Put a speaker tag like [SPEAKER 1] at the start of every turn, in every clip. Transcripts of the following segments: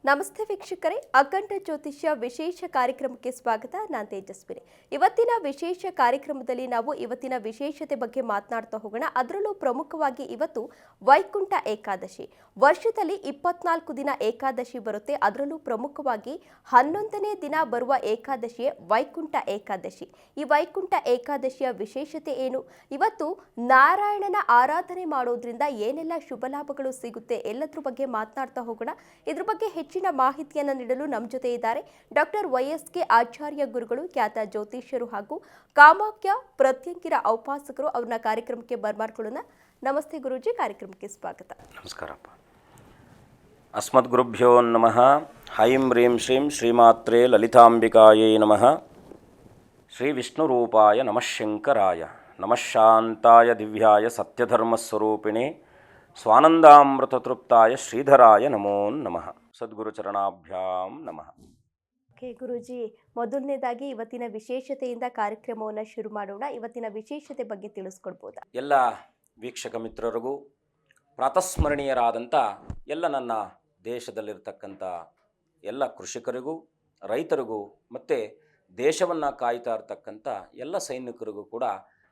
[SPEAKER 1] ನಮಸ್ತೆ ವೀಕ್ಷಕರೇ, ಅಖಂಡ ಜ್ಯೋತಿಷ್ಯ ವಿಶೇಷ ಕಾರ್ಯಕ್ರಮಕ್ಕೆ ಸ್ವಾಗತ. ನಾನು ತೇಜಸ್ವಿನಿ. ಇವತ್ತಿನ ವಿಶೇಷ ಕಾರ್ಯಕ್ರಮದಲ್ಲಿ ನಾವು ಇವತ್ತಿನ ವಿಶೇಷತೆ ಬಗ್ಗೆ ಮಾತನಾಡ್ತಾ ಹೋಗೋಣ. ಅದರಲ್ಲೂ ಪ್ರಮುಖವಾಗಿ ಇವತ್ತು ವೈಕುಂಠ ಏಕಾದಶಿ. ವರ್ಷದಲ್ಲಿ 24 ದಿನ ಏಕಾದಶಿ ಬರುತ್ತೆ. ಅದರಲ್ಲೂ ಪ್ರಮುಖವಾಗಿ 11ನೇ ದಿನ ಬರುವ ಏಕಾದಶಿಯೇ ವೈಕುಂಠ ಏಕಾದಶಿ. ಈ ವೈಕುಂಠ ಏಕಾದಶಿಯ ವಿಶೇಷತೆ ಏನು? ಇವತ್ತು ನಾರಾಯಣನ ಆರಾಧನೆ ಮಾಡೋದ್ರಿಂದ ಏನೆಲ್ಲ ಶುಭ ಲಾಭಗಳು ಸಿಗುತ್ತೆ ಎಲ್ಲದ್ರ ಬಗ್ಗೆ ಮಾತನಾಡ್ತಾ ಹೋಗೋಣ. ಇದ್ರ ಬಗ್ಗೆ ಹೆಚ್ಚಿನ ಮಾಹಿತಿಯನ್ನು ನೀಡಲು ನಮ್ಮ ಜೊತೆ ಇದ್ದಾರೆ ಡಾಕ್ಟರ್ ವೈಎಸ್ಕೆ ಆಚಾರ್ಯ ಗುರುಗಳು, ಖ್ಯಾತ ಜ್ಯೋತಿಷ್ಯರು ಹಾಗೂ ಕಾಮಾಖ್ಯ ಪ್ರತ್ಯಂಗಿರ ಔಪಾಸಕರು. ಅವ್ರನ್ನ ಕಾರ್ಯಕ್ರಮಕ್ಕೆ ಬರ್ಮಾಡ್ಕೊಳ್ಳೋಣ. ನಮಸ್ತೆ ಗುರುಜಿ, ಕಾರ್ಯಕ್ರಮಕ್ಕೆ ಸ್ವಾಗತ.
[SPEAKER 2] ನಮಸ್ಕಾರಪ್ಪ. ಅಸ್ಮದ್ಗುರುಭ್ಯೋ ನಮಃ. ಹೈಂ ಹ್ರೀಂ ಶ್ರೀಂ ಶ್ರೀಮಾತ್ರೇ ಲಲಿತಾಂಬಿಕಾಯೈ ನಮಃ. ಶ್ರೀ ವಿಷ್ಣುರೂಪಾಯ ನಮಃ ಶಂಕರಾಯ ನಮಃ ಶಾಂತಾಯ ದಿವ್ಯಾಯ ಸತ್ಯಧರ್ಮಸ್ವರೂಪಿಣೆ ಸ್ವಾನಂದಾಮೃತತೃಪ್ತಾಯ ಶ್ರೀಧರಾಯ ನಮೋ ನಮಃ. ಸದ್ಗುರು ಚರಣಾಭ್ಯಾಂ ನಮಃ.
[SPEAKER 1] ಓಕೆ ಗುರುಜಿ, ಮೊದಲನೇದಾಗಿ ಇವತ್ತಿನ ವಿಶೇಷತೆಯಿಂದ ಕಾರ್ಯಕ್ರಮವನ್ನು ಶುರು ಮಾಡೋಣ. ಇವತ್ತಿನ ವಿಶೇಷತೆ ಬಗ್ಗೆ ತಿಳಿಸ್ಕೊಡ್ಬೋದಾ?
[SPEAKER 2] ಎಲ್ಲ ವೀಕ್ಷಕ ಮಿತ್ರರಿಗೂ, ಪ್ರಾತಸ್ಮರಣೀಯರಾದಂಥ ಎಲ್ಲ ನನ್ನ ದೇಶದಲ್ಲಿರ್ತಕ್ಕಂಥ ಎಲ್ಲ ಕೃಷಿಕರಿಗೂ, ರೈತರಿಗೂ ಮತ್ತು ದೇಶವನ್ನು ಕಾಯ್ತಾ ಇರತಕ್ಕಂಥ ಎಲ್ಲ ಸೈನಿಕರಿಗೂ ಕೂಡ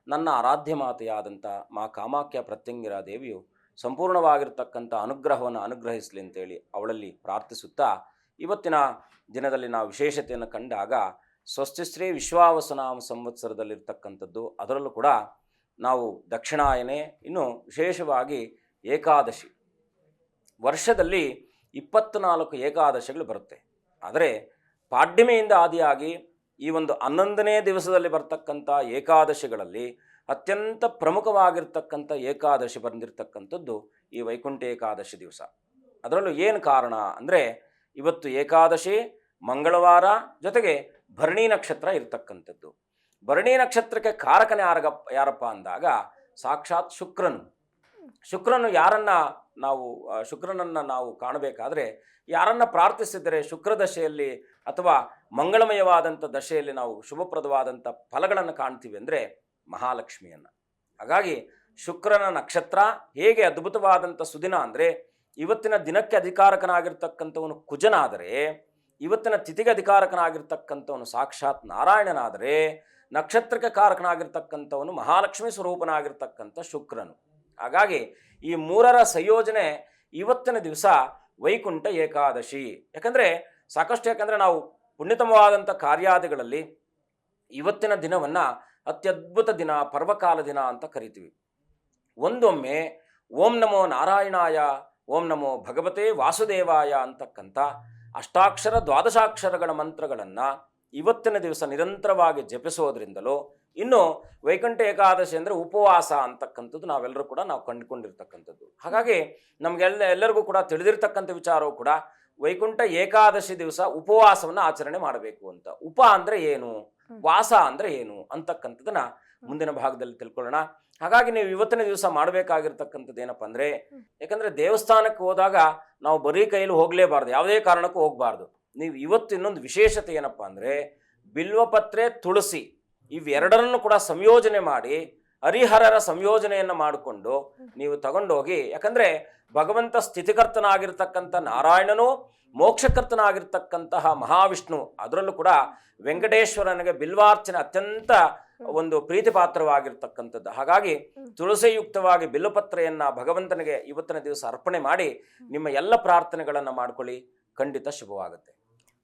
[SPEAKER 2] ನನ್ನ ಆರಾಧ್ಯ ಮಾತೆಯಾದಂಥ ಮಾ ಕಾಮಾಖ್ಯ ಪ್ರತ್ಯಂಗಿರ ದೇವಿಯು ಸಂಪೂರ್ಣವಾಗಿರ್ತಕ್ಕಂಥ ಅನುಗ್ರಹವನ್ನು ಅನುಗ್ರಹಿಸಲಿ ಅಂತೇಳಿ ಅವಳಲ್ಲಿ ಪ್ರಾರ್ಥಿಸುತ್ತಾ, ಇವತ್ತಿನ ದಿನದಲ್ಲಿ ನಾವು ವಿಶೇಷತೆಯನ್ನು ಕಂಡಾಗ ಸ್ವಸ್ತಿಶ್ರೀ ವಿಶ್ವಾವಸುನಾಮ ಸಂವತ್ಸರದಲ್ಲಿರ್ತಕ್ಕಂಥದ್ದು. ಅದರಲ್ಲೂ ಕೂಡ ನಾವು ದಕ್ಷಿಣಾಯನೆ, ಇನ್ನು ವಿಶೇಷವಾಗಿ ಏಕಾದಶಿ. ವರ್ಷದಲ್ಲಿ 24 ಏಕಾದಶಿಗಳು ಬರುತ್ತೆ. ಆದರೆ ಪಾಡ್ಯಮೆಯಿಂದ ಆದಿಯಾಗಿ ಈ ಒಂದು 11ನೇ ದಿವಸದಲ್ಲಿ ಬರ್ತಕ್ಕಂಥ ಏಕಾದಶಿಗಳಲ್ಲಿ ಅತ್ಯಂತ ಪ್ರಮುಖವಾಗಿರ್ತಕ್ಕಂಥ ಏಕಾದಶಿ ಬಂದಿರತಕ್ಕಂಥದ್ದು ಈ ವೈಕುಂಠ ಏಕಾದಶಿ ದಿವಸ. ಅದರಲ್ಲೂ ಏನು ಕಾರಣ ಅಂದರೆ, ಇವತ್ತು ಏಕಾದಶಿ ಮಂಗಳವಾರ, ಜೊತೆಗೆ ಭರಣಿ ನಕ್ಷತ್ರ ಇರತಕ್ಕಂಥದ್ದು. ಭರಣಿ ನಕ್ಷತ್ರಕ್ಕೆ ಕಾರಕನೇ ಯಾರಪ್ಪ ಅಂದಾಗ ಸಾಕ್ಷಾತ್ ಶುಕ್ರನು ಶುಕ್ರನನ್ನು ನಾವು ಕಾಣಬೇಕಾದ್ರೆ ಯಾರನ್ನು ಪ್ರಾರ್ಥಿಸಿದರೆ ಶುಕ್ರದಶೆಯಲ್ಲಿ ಅಥವಾ ಮಂಗಳಮಯವಾದಂಥ ದಶೆಯಲ್ಲಿ ನಾವು ಶುಭಪ್ರದವಾದಂಥ ಫಲಗಳನ್ನು ಕಾಣ್ತೀವಿ ಅಂದರೆ ಮಹಾಲಕ್ಷ್ಮಿಯನ್ನು. ಹಾಗಾಗಿ ಶುಕ್ರನ ನಕ್ಷತ್ರ ಹೇಗೆ ಅದ್ಭುತವಾದಂಥ ಸುದಿನ ಅಂದರೆ, ಇವತ್ತಿನ ದಿನಕ್ಕೆ ಅಧಿಕಾರಕನಾಗಿರ್ತಕ್ಕಂಥವನು ಕುಜನಾದರೆ, ಇವತ್ತಿನ ತಿಥಿಗೆ ಅಧಿಕಾರಕನಾಗಿರ್ತಕ್ಕಂಥವನು ಸಾಕ್ಷಾತ್ ನಾರಾಯಣನಾದರೆ, ನಕ್ಷತ್ರಕ್ಕೆ ಕಾರಕನಾಗಿರ್ತಕ್ಕಂಥವನು ಮಹಾಲಕ್ಷ್ಮಿ ಸ್ವರೂಪನಾಗಿರ್ತಕ್ಕಂಥ ಶುಕ್ರನು. ಹಾಗಾಗಿ ಈ ಮೂರರ ಸಂಯೋಜನೆ ಇವತ್ತಿನ ದಿವಸ ವೈಕುಂಠ ಏಕಾದಶಿ. ಯಾಕಂದರೆ ನಾವು ಪುಣ್ಯತಮವಾದಂಥ ಕಾರ್ಯಾದಿಗಳಲ್ಲಿ ಇವತ್ತಿನ ದಿನವನ್ನು ಅತ್ಯದ್ಭುತ ದಿನ, ಪರ್ವಕಾಲ ದಿನ ಅಂತ ಕರಿತೀವಿ. ಒಂದೊಮ್ಮೆ ಓಂ ನಮೋ ನಾರಾಯಣಾಯ, ಓಂ ನಮೋ ಭಗವತೆ ವಾಸುದೇವಾಯ ಅಂತಕ್ಕಂಥ ಅಷ್ಟಾಕ್ಷರ ದ್ವಾದಶಾಕ್ಷರಗಳ ಮಂತ್ರಗಳನ್ನು ಇವತ್ತಿನ ದಿವಸ ನಿರಂತರವಾಗಿ ಜಪಿಸೋದ್ರಿಂದಲೂ, ಇನ್ನು ವೈಕುಂಠ ಏಕಾದಶಿ ಅಂದರೆ ಉಪವಾಸ ಅಂತಕ್ಕಂಥದ್ದು ನಾವೆಲ್ಲರೂ ಕೂಡ ಕಂಡುಕೊಂಡಿರ್ತಕ್ಕಂಥದ್ದು. ಹಾಗಾಗಿ ಎಲ್ಲರಿಗೂ ಕೂಡ ತಿಳಿದಿರ್ತಕ್ಕಂಥ ವಿಚಾರವೂ ಕೂಡ ವೈಕುಂಠ ಏಕಾದಶಿ ದಿವಸ ಉಪವಾಸವನ್ನು ಆಚರಣೆ ಮಾಡಬೇಕು ಅಂತ. ಉಪ ಅಂದರೆ ಏನು, ವಾಸ ಅಂದರೆ ಏನು ಅಂತಕ್ಕಂಥದ್ದನ್ನ ಮುಂದಿನ ಭಾಗದಲ್ಲಿ ತಿಳ್ಕೊಳ್ಳೋಣ. ಹಾಗಾಗಿ ನೀವು ಇವತ್ತಿನ ದಿವಸ ಮಾಡಬೇಕಾಗಿರ್ತಕ್ಕಂಥದ್ದು ಏನಪ್ಪ ಅಂದರೆ, ಯಾಕಂದರೆ ದೇವಸ್ಥಾನಕ್ಕೆ ಹೋದಾಗ ನಾವು ಬರೀ ಕೈಯಲ್ಲಿ ಹೋಗಲೇಬಾರ್ದು, ಯಾವುದೇ ಕಾರಣಕ್ಕೂ ಹೋಗಬಾರ್ದು. ನೀವು ಇವತ್ತು ಇನ್ನೊಂದು ವಿಶೇಷತೆ ಏನಪ್ಪ ಅಂದರೆ, ಬಿಲ್ವಪತ್ರೆ, ತುಳಸಿ ಇವೆರಡರನ್ನು ಕೂಡ ಸಂಯೋಜನೆ ಮಾಡಿ, ಹರಿಹರರ ಸಂಯೋಜನೆಯನ್ನು ಮಾಡಿಕೊಂಡು ನೀವು ತಗೊಂಡೋಗಿ, ಯಾಕಂದರೆ ಭಗವಂತ ಸ್ಥಿತಿಕರ್ತನಾಗಿರ್ತಕ್ಕಂಥ ನಾರಾಯಣನು, ಮೋಕ್ಷಕರ್ತನಾಗಿರ್ತಕ್ಕಂತಹ ಮಹಾವಿಷ್ಣು, ಅದರಲ್ಲೂ ಕೂಡ ವೆಂಕಟೇಶ್ವರನಿಗೆ ಬಿಲ್ವಾರ್ಚನೆ ಅತ್ಯಂತ ಒಂದು ಪ್ರೀತಿ ಪಾತ್ರವಾಗಿರ್ತಕ್ಕಂಥದ್ದು. ಹಾಗಾಗಿ ತುಳಸಿಯುಕ್ತವಾಗಿ ಬಿಲ್ಲುಪತ್ರೆಯನ್ನು ಭಗವಂತನಿಗೆ ಇವತ್ತಿನ ದಿವಸ ಅರ್ಪಣೆ ಮಾಡಿ ನಿಮ್ಮ ಎಲ್ಲ ಪ್ರಾರ್ಥನೆಗಳನ್ನು ಮಾಡ್ಕೊಳ್ಳಿ, ಖಂಡಿತ ಶುಭವಾಗುತ್ತೆ.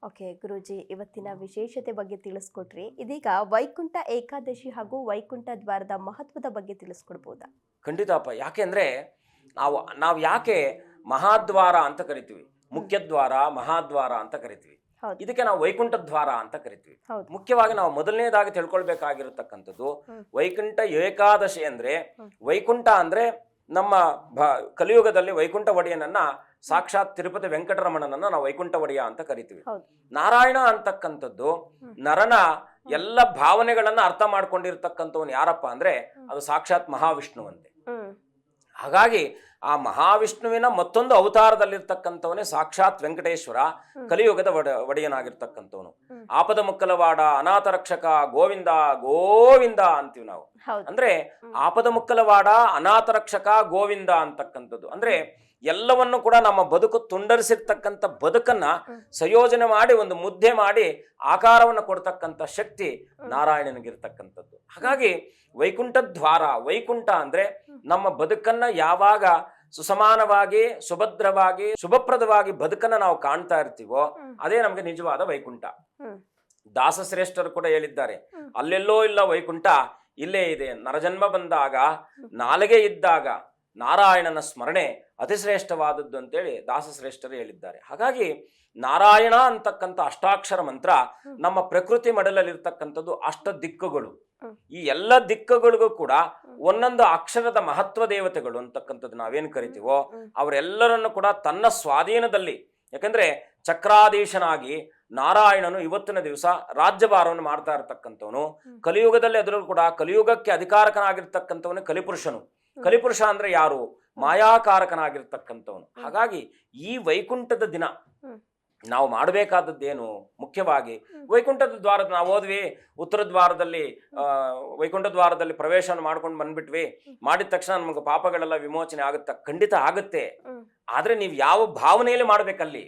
[SPEAKER 1] ಓಕೆ ಗುರೂಜಿ, ಇವತ್ತಿನ ವಿಶೇಷತೆ ಬಗ್ಗೆ ತಿಳಿಸ್ಕೊಟ್ರಿ. ಇದೀಗ ವೈಕುಂಠ ಏಕಾದಶಿ ಹಾಗೂ ವೈಕುಂಠ ದ್ವಾರದ ಮಹತ್ವದ ಬಗ್ಗೆ ತಿಳಿಸ್ಕೊಡ್ಬೋದಾ?
[SPEAKER 2] ಖಂಡಿತಪ್ಪ. ಯಾಕೆ ಅಂದರೆ ನಾವು ಯಾಕೆ ಮಹಾದ್ವಾರ ಅಂತ ಕರಿತೀವಿ, ಮುಖ್ಯದ್ವಾರ, ಮಹಾದ್ವಾರ ಅಂತ ಕರಿತೀವಿ. ಇದಕ್ಕೆ ನಾವು ವೈಕುಂಠ ದ್ವಾರ ಅಂತ ಕರಿತೀವಿ. ಮುಖ್ಯವಾಗಿ ನಾವು ಮೊದಲನೇದಾಗಿ ತಿಳ್ಕೊಳ್ಬೇಕಾಗಿರತಕ್ಕಂಥದ್ದು ವೈಕುಂಠ ಏಕಾದಶಿ ಅಂದ್ರೆ, ವೈಕುಂಠ ಅಂದ್ರೆ ನಮ್ಮ ಕಲಿಯುಗದಲ್ಲಿ ವೈಕುಂಠ ಒಡೆಯನನ್ನ ಸಾಕ್ಷಾತ್ ತಿರುಪತಿ ವೆಂಕಟರಮಣನನ್ನ ನಾವು ವೈಕುಂಠ ಒಡೆಯ ಅಂತ ಕರಿತೀವಿ. ನಾರಾಯಣ ಅಂತಕ್ಕಂಥದ್ದು ನರನ ಎಲ್ಲ ಭಾವನೆಗಳನ್ನ ಅರ್ಥ ಮಾಡ್ಕೊಂಡಿರ್ತಕ್ಕಂಥವನು ಯಾರಪ್ಪ ಅಂದ್ರೆ ಅದು ಸಾಕ್ಷಾತ್ ಮಹಾವಿಷ್ಣುವಂತೆ. ಹಾಗಾಗಿ ಆ ಮಹಾವಿಷ್ಣುವಿನ ಮತ್ತೊಂದು ಅವತಾರದಲ್ಲಿರ್ತಕ್ಕಂಥವನೇ ಸಾಕ್ಷಾತ್ ವೆಂಕಟೇಶ್ವರ, ಕಲಿಯುಗದ ಒಡೆಯನಾಗಿರ್ತಕ್ಕಂಥವನು. ಆಪದ ಮುಕ್ಕಲವಾಡ, ಅನಾಥ ರಕ್ಷಕ, ಗೋವಿಂದ ಗೋವಿಂದ ಅಂತೀವಿ ನಾವು. ಅಂದ್ರೆ ಆಪದ ಮುಕ್ಕಲವಾಡ, ಅನಾಥ ರಕ್ಷಕ, ಗೋವಿಂದ ಅಂತಕ್ಕಂಥದ್ದು ಅಂದ್ರೆ ಎಲ್ಲವನ್ನು ಕೂಡ ನಮ್ಮ ಬದುಕು ತುಂಡರಿಸಿರ್ತಕ್ಕಂಥ ಬದುಕನ್ನ ಸಂಯೋಜನೆ ಮಾಡಿ ಒಂದು ಮುದ್ದೆ ಮಾಡಿ ಆಕಾರವನ್ನು ಕೊಡ್ತಕ್ಕಂಥ ಶಕ್ತಿ ನಾರಾಯಣನಿಗಿರ್ತಕ್ಕಂಥದ್ದು. ಹಾಗಾಗಿ ವೈಕುಂಠ ದ್ವಾರ, ವೈಕುಂಠ ಅಂದ್ರೆ ನಮ್ಮ ಬದುಕನ್ನ ಯಾವಾಗ ಸುಸಮಾನವಾಗಿ, ಸುಭದ್ರವಾಗಿ, ಶುಭಪ್ರದವಾಗಿ ಬದುಕನ್ನ ನಾವು ಕಾಣ್ತಾ ಇರ್ತೀವೋ ಅದೇ ನಮ್ಗೆ ನಿಜವಾದ ವೈಕುಂಠ. ದಾಸಶ್ರೇಷ್ಠರು ಕೂಡ ಹೇಳಿದ್ದಾರೆ, ಅಲ್ಲೆಲ್ಲೋ ಇಲ್ಲ ವೈಕುಂಠ, ಇಲ್ಲೇ ಇದೆ. ನರಜನ್ಮ ಬಂದಾಗ, ನಾಲಿಗೆ ಇದ್ದಾಗ ನಾರಾಯಣನ ಸ್ಮರಣೆ ಅತಿಶ್ರೇಷ್ಠವಾದದ್ದು ಅಂತೇಳಿ ದಾಸಶ್ರೇಷ್ಠರು ಹೇಳಿದ್ದಾರೆ. ಹಾಗಾಗಿ ನಾರಾಯಣ ಅಂತಕ್ಕಂಥ ಅಷ್ಟಾಕ್ಷರ ಮಂತ್ರ ನಮ್ಮ ಪ್ರಕೃತಿ ಮಡಲಲ್ಲಿರ್ತಕ್ಕಂಥದ್ದು ಅಷ್ಟ ದಿಕ್ಕುಗಳು. ಈ ಎಲ್ಲ ದಿಕ್ಕುಗಳಿಗೂ ಕೂಡ ಒಂದೊಂದು ಅಕ್ಷರದ ಮಹತ್ವ ದೇವತೆಗಳು ಅಂತಕ್ಕಂಥದ್ದು ನಾವೇನು ಕರಿತೀವೋ ಅವರೆಲ್ಲರನ್ನು ಕೂಡ ತನ್ನ ಸ್ವಾಧೀನದಲ್ಲಿ, ಯಾಕಂದ್ರೆ ಚಕ್ರಾಧೀಶನಾಗಿ ನಾರಾಯಣನು ಇವತ್ತಿನ ದಿವಸ ರಾಜ್ಯಭಾರವನ್ನು ಮಾಡ್ತಾ ಇರತಕ್ಕಂಥವನು. ಕಲಿಯುಗದಲ್ಲಿ ಅದರಲ್ಲೂ ಕೂಡ ಕಲಿಯುಗಕ್ಕೆ ಅಧಿಕಾರಕನಾಗಿರ್ತಕ್ಕಂಥವನು ಕಲಿಪುರುಷನು. ಕಲಿಪುರುಷ ಅಂದ್ರೆ ಯಾರು? ಮಾಯಾಕಾರಕನಾಗಿರ್ತಕ್ಕಂಥವನು. ಹಾಗಾಗಿ ಈ ವೈಕುಂಠದ ದಿನ ನಾವು ಮಾಡಬೇಕಾದದ್ದೇನು? ಮುಖ್ಯವಾಗಿ ವೈಕುಂಠದ ದ್ವಾರದ ನಾವು ಹೋದ್ವಿ, ಉತ್ತರ ದ್ವಾರದಲ್ಲಿ ವೈಕುಂಠ ದ್ವಾರದಲ್ಲಿ ಪ್ರವೇಶವನ್ನು ಮಾಡ್ಕೊಂಡು ಬಂದ್ಬಿಟ್ವಿ, ಮಾಡಿದ ತಕ್ಷಣ ನಮಗೆ ಪಾಪಗಳೆಲ್ಲ ವಿಮೋಚನೆ ಆಗುತ್ತಾ? ಖಂಡಿತ ಆಗುತ್ತೆ. ಆದ್ರೆ ನೀವು ಯಾವ ಭಾವನೆಯಲ್ಲಿ ಮಾಡ್ಬೇಕಲ್ಲಿ?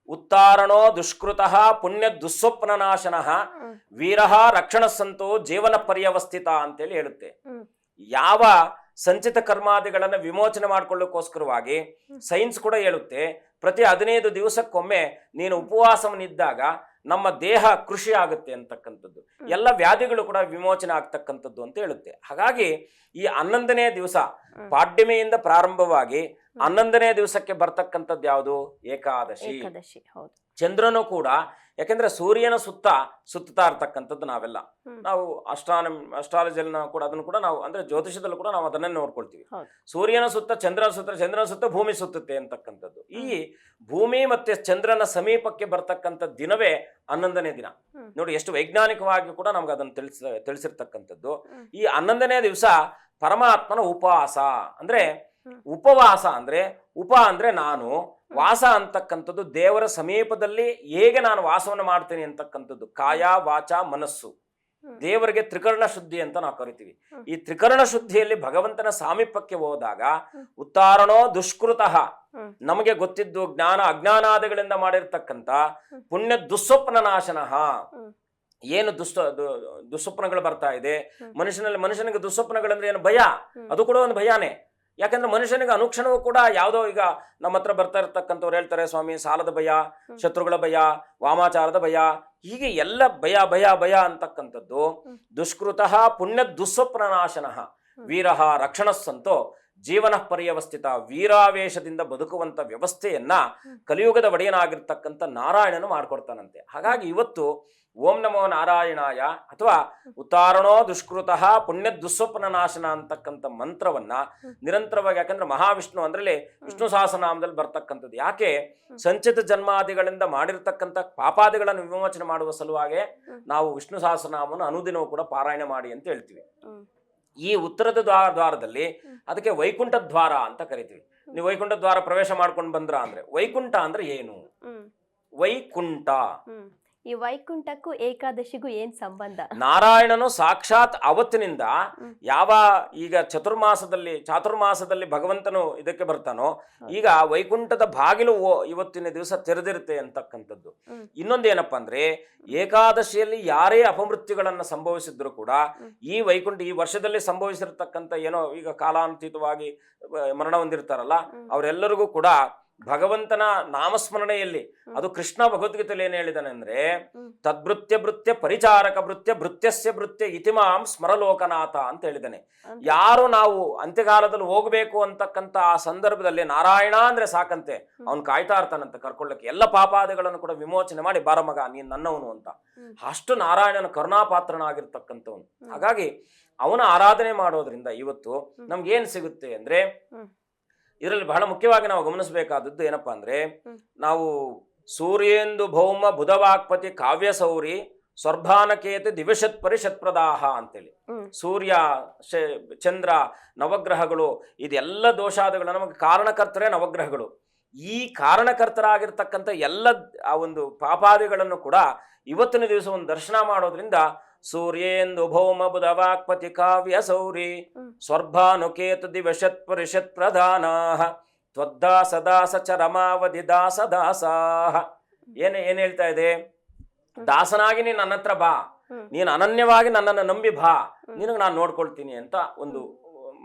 [SPEAKER 2] ಉತ್ತಾರಣೋ ದುಷ್ಕೃತಃ ಪುಣ್ಯ ದುಸ್ವಪ್ನನಾಶನಃ ವೀರಃ ರಕ್ಷಣ ಸಂತೋ ಜೀವನ ಪರ್ಯವಸ್ಥಿತ ಅಂತೇಳಿ ಹೇಳುತ್ತೆ. ಯಾವ ಸಂಚಿತ ಕರ್ಮಾದಿಗಳನ್ನ ವಿಮೋಚನೆ ಮಾಡ್ಕೊಳ್ಳೋಕ್ಕೋಸ್ಕರವಾಗಿ ಸೈನ್ಸ್ ಕೂಡ ಹೇಳುತ್ತೆ, ಪ್ರತಿ 15 ದಿವಸಕ್ಕೊಮ್ಮೆ ನೀನು ಉಪವಾಸವನ್ನಿದ್ದಾಗ ನಮ್ಮ ದೇಹ ಕೃಷಿ ಆಗುತ್ತೆ ಅಂತಕ್ಕಂಥದ್ದು, ಎಲ್ಲ ವ್ಯಾಧಿಗಳು ಕೂಡ ವಿಮೋಚನೆ ಆಗ್ತಕ್ಕಂಥದ್ದು ಅಂತ ಹೇಳುತ್ತೆ. ಹಾಗಾಗಿ ಈ 11ನೇ ದಿವಸ ಪಾಡ್ಯಮೆಯಿಂದ ಪ್ರಾರಂಭವಾಗಿ 11ನೇ ದಿವಸಕ್ಕೆ ಬರ್ತಕ್ಕಂಥದ್ದು ಯಾವುದು? ಏಕಾದಶಿ. ಚಂದ್ರನು ಕೂಡ, ಯಾಕೆಂದ್ರೆ ಸೂರ್ಯನ ಸುತ್ತಾ ಇರ್ತಕ್ಕಂಥದ್ದು ನಾವೆಲ್ಲ ನಾವು ಅಸ್ಟ್ರಾಲಜಿಯಲ್ಲಿ ಕೂಡ ಅದನ್ನು ಕೂಡ ನಾವು ಅಂದ್ರೆ ಜ್ಯೋತಿಷದಲ್ಲೂ ಕೂಡ ನಾವು ಅದನ್ನೇ ನೋಡ್ಕೊಳ್ತೀವಿ. ಸೂರ್ಯನ ಸುತ್ತ ಚಂದ್ರನ ಸುತ್ತ ಭೂಮಿ ಸುತ್ತುತ್ತೆ ಅಂತಕ್ಕಂಥದ್ದು. ಈ ಭೂಮಿ ಮತ್ತೆ ಚಂದ್ರನ ಸಮೀಪಕ್ಕೆ ಬರ್ತಕ್ಕಂಥ ದಿನವೇ 11ನೇ ದಿನ. ನೋಡಿ ಎಷ್ಟು ವೈಜ್ಞಾನಿಕವಾಗಿ ಕೂಡ ನಮ್ಗೆ ಅದನ್ನು ತಿಳಿಸಿರ್ತಕ್ಕಂಥದ್ದು. ಈ 11ನೇ ದಿವಸ ಪರಮಾತ್ಮನ ಉಪವಾಸ ಅಂದ್ರೆ, ಉಪವಾಸ ಅಂದ್ರೆ ಅಂದ್ರೆ ನಾನು, ವಾಸ ಅಂತಕ್ಕಂಥದ್ದು ದೇವರ ಸಮೀಪದಲ್ಲಿ ಹೇಗೆ ನಾನು ವಾಸವನ್ನು ಮಾಡ್ತೀನಿ ಅಂತಕ್ಕಂಥದ್ದು. ಕಾಯ ವಾಚ ಮನಸ್ಸು, ದೇವರಿಗೆ ತ್ರಿಕರಣ ಶುದ್ಧಿ ಅಂತ ನಾವು ಕರಿತೀವಿ. ಈ ತ್ರಿಕರಣ ಶುದ್ಧಿಯಲ್ಲಿ ಭಗವಂತನ ಸಾಮೀಪ್ಯಕ್ಕೆ ಹೋದಾಗ ಉತ್ತಾರಣೋ ದುಷ್ಕೃತಃ, ನಮಗೆ ಗೊತ್ತಿದ್ದು ಜ್ಞಾನ ಅಜ್ಞಾನಾದಿಗಳಿಂದ ಮಾಡಿರ್ತಕ್ಕಂಥ ಪುಣ್ಯ ದುಸ್ವಪ್ನ ನಾಶನಃ. ಏನು ದುಸ್ವಪ್ನಗಳು ಬರ್ತಾ ಇದೆ ಮನುಷ್ಯನಿಗೆ ದುಸ್ವಪ್ನಗಳಂದ್ರೆ ಏನು? ಭಯ. ಅದು ಕೂಡ ಒಂದು ಭಯಾನೇ. ಯಾಕಂದ್ರೆ ಮನುಷ್ಯನಿಗೆ ಅನುಕ್ಷಣವೂ ಕೂಡ ಯಾವುದೋ, ಈಗ ನಮ್ಮ ಹತ್ರ ಬರ್ತಾ ಇರ್ತಕ್ಕಂಥವ್ರು ಹೇಳ್ತಾರೆ, ಸ್ವಾಮಿ ಸಾಲದ ಭಯ, ಶತ್ರುಗಳ ಭಯ, ವಾಮಾಚಾರದ ಭಯ, ಹೀಗೆ ಎಲ್ಲ ಭಯ ಭಯ ಭಯ ಅಂತಕ್ಕಂಥದ್ದು. ದುಷ್ಕೃತಃ ಪುಣ್ಯ ದುಸ್ವಪ್ನ ನಾಶನಃ ವೀರಃ ರಕ್ಷಣ ಸಂತೋ ಜೀವನ ಪರ್ಯವಸ್ಥಿತ. ವೀರಾವೇಶದಿಂದ ಬದುಕುವಂತ ವ್ಯವಸ್ಥೆಯನ್ನ ಕಲಿಯುಗದ ಒಡೆಯನಾಗಿರ್ತಕ್ಕಂಥ ನಾರಾಯಣನು ಮಾಡ್ಕೊಡ್ತಾನಂತೆ. ಹಾಗಾಗಿ ಇವತ್ತು ಓಂ ನಮೋ ನಾರಾಯಣಾಯ ಅಥವಾ ಉತ್ತಾರಣೋ ದುಷ್ಕೃತಃ ಪುಣ್ಯ ದುಸ್ವಪ್ನ ನಾಶನ ಅಂತಕ್ಕಂಥ ಮಂತ್ರವನ್ನ ನಿರಂತರವಾಗಿ, ಯಾಕಂದ್ರೆ ಮಹಾವಿಷ್ಣು ಅಂದ್ರಲ್ಲಿ ವಿಷ್ಣು ಸಹಸ್ರನಾಮದಲ್ಲಿ ಬರ್ತಕ್ಕಂಥದ್ದು. ಯಾಕೆ? ಸಂಚಿತ ಜನ್ಮಾದಿಗಳಿಂದ ಮಾಡಿರ್ತಕ್ಕಂಥ ಪಾಪಾದಿಗಳನ್ನು ವಿಮೋಚನೆ ಮಾಡುವ ಸಲುವಾಗಿ ನಾವು ವಿಷ್ಣು ಸಹಸ್ರನಾಮವನ್ನು ಅನುದಿನವೂ ಕೂಡ ಪಾರಾಯಣ ಮಾಡಿ ಅಂತ ಹೇಳ್ತೀವಿ. ಈ ಉತ್ತರದ ದ್ವಾರದಲ್ಲಿ ಅದಕ್ಕೆ ವೈಕುಂಠ ದ್ವಾರ ಅಂತ ಕರಿತೀವಿ. ನೀವು ವೈಕುಂಠ ದ್ವಾರ ಪ್ರವೇಶ ಮಾಡ್ಕೊಂಡು ಬಂದ್ರ ಅಂದ್ರೆ, ವೈಕುಂಠ ಅಂದ್ರೆ ಏನು? ವೈಕುಂಠ,
[SPEAKER 1] ಈ ವೈಕುಂಠಕ್ಕೂ ಏಕಾದಶಿಗೂ ಏನ್ ಸಂಬಂಧ?
[SPEAKER 2] ನಾರಾಯಣನು ಸಾಕ್ಷಾತ್ ಅವತ್ತಿನಿಂದ ಯಾವ ಈಗ ಚಾತುರ್ಮಾಸದಲ್ಲಿ ಭಗವಂತನು ಇದಕ್ಕೆ ಬರ್ತಾನೋ, ಈಗ ವೈಕುಂಠದ ಬಾಗಿಲು ಇವತ್ತಿನ ದಿವಸ ತೆರೆದಿರುತ್ತೆ ಅಂತಕ್ಕಂಥದ್ದು. ಇನ್ನೊಂದೇನಪ್ಪ ಅಂದ್ರೆ, ಏಕಾದಶಿಯಲ್ಲಿ ಯಾರೇ ಅಪಮೃತ್ಯುಗಳನ್ನ ಸಂಭವಿಸಿದ್ರು ಕೂಡ ಈ ವೈಕುಂಠ ಈ ವರ್ಷದಲ್ಲಿ ಸಂಭವಿಸಿರ್ತಕ್ಕಂಥ ಏನೋ ಈಗ ಕಾಲಾನುಚಿತವಾಗಿ ಮರಣ ಹೊಂದಿರ್ತಾರಲ್ಲ, ಅವರೆಲ್ಲರಿಗೂ ಕೂಡ ಭಗವಂತನ ನಾಮಸ್ಮರಣೆಯಲ್ಲಿ, ಅದು ಕೃಷ್ಣ ಭಗವದ್ಗೀತೆಯಲ್ಲಿ ಏನ್ ಹೇಳಿದಾನೆ ಅಂದ್ರೆ, ತದ್ಭೃತ್ಯ ಪರಿಚಾರಕ ಭೃತ್ಯ ಇತಿಮಾಂ ಸ್ಮರಲೋಕನಾಥ ಅಂತ ಹೇಳಿದಾನೆ. ಯಾರು ನಾವು ಅಂತ್ಯಕಾಲದಲ್ಲಿ ಹೋಗ್ಬೇಕು ಅಂತಕ್ಕಂಥ ಆ ಸಂದರ್ಭದಲ್ಲಿ ನಾರಾಯಣ ಅಂದ್ರೆ ಸಾಕಂತೆ, ಅವ್ನು ಕಾಯ್ತಾ ಇರ್ತಾನಂತೆ ಕರ್ಕೊಳ್ಳಕ್ಕೆ, ಎಲ್ಲ ಪಾಪಾದಿಗಳನ್ನು ಕೂಡ ವಿಮೋಚನೆ ಮಾಡಿ, ಬಾರ ಮಗ ನೀನ್ ನನ್ನವನು ಅಂತ. ಅಷ್ಟು ನಾರಾಯಣನ ಕರುಣಾಪಾತ್ರನಾಗಿರ್ತಕ್ಕಂಥವನು. ಹಾಗಾಗಿ ಅವನ ಆರಾಧನೆ ಮಾಡೋದ್ರಿಂದ ಇವತ್ತು ನಮ್ಗೇನ್ ಸಿಗುತ್ತೆ ಅಂದ್ರೆ, ಇದರಲ್ಲಿ ಬಹಳ ಮುಖ್ಯವಾಗಿ ನಾವು ಗಮನಿಸಬೇಕಾದದ್ದು ಏನಪ್ಪಾ ಅಂದ್ರೆ, ನಾವು ಸೂರ್ಯೇಂದು ಭೌಮ ಬುಧವಾಕ್ಪತಿ ಕಾವ್ಯ ಸೌರಿ ಸ್ವರ್ಭಾನಕೇತ ದಿವಶತ್ ಪರಿಷತ್ಪ್ರದಾಹ ಅಂತೇಳಿ, ಸೂರ್ಯ ಚಂದ್ರ ನವಗ್ರಹಗಳು ಇದೆಲ್ಲ ದೋಷಾದಿಗಳು ನಮಗೆ ಕಾರಣಕರ್ತರೇ ನವಗ್ರಹಗಳು. ಈ ಕಾರಣಕರ್ತರಾಗಿರ್ತಕ್ಕಂಥ ಎಲ್ಲ ಆ ಒಂದು ಪಾಪಾದಿಗಳನ್ನು ಕೂಡ ಇವತ್ತಿನ ದಿವಸ ಒಂದು ದರ್ಶನ ಮಾಡೋದ್ರಿಂದ ಸೂರ್ಯೇಂದು ಭೌಮ ಬುಧವಾಕ್ಪತಿ ಕಾವ್ಯ ಸೌರಿ ಸ್ವರ್ಭಾನುಕೇತು ದಿವಶತ್ ಪರಿಷತ್ ಪ್ರಧಾನ ತ್ವದ್ದಾಸ ಚ ರಮಾವಧಿ ದಾಸ ದಾಸಾಹ. ಏನ್ ಹೇಳ್ತಾ ಇದೆ? ದಾಸನಾಗಿ ನೀನು ನನ್ನ ಹತ್ರ ಬಾ, ನೀನು ಅನನ್ಯವಾಗಿ ನನ್ನನ್ನು ನಂಬಿ ಬಾ, ನಿನಗೆ ನಾನು ನೋಡ್ಕೊಳ್ತೀನಿ ಅಂತ ಒಂದು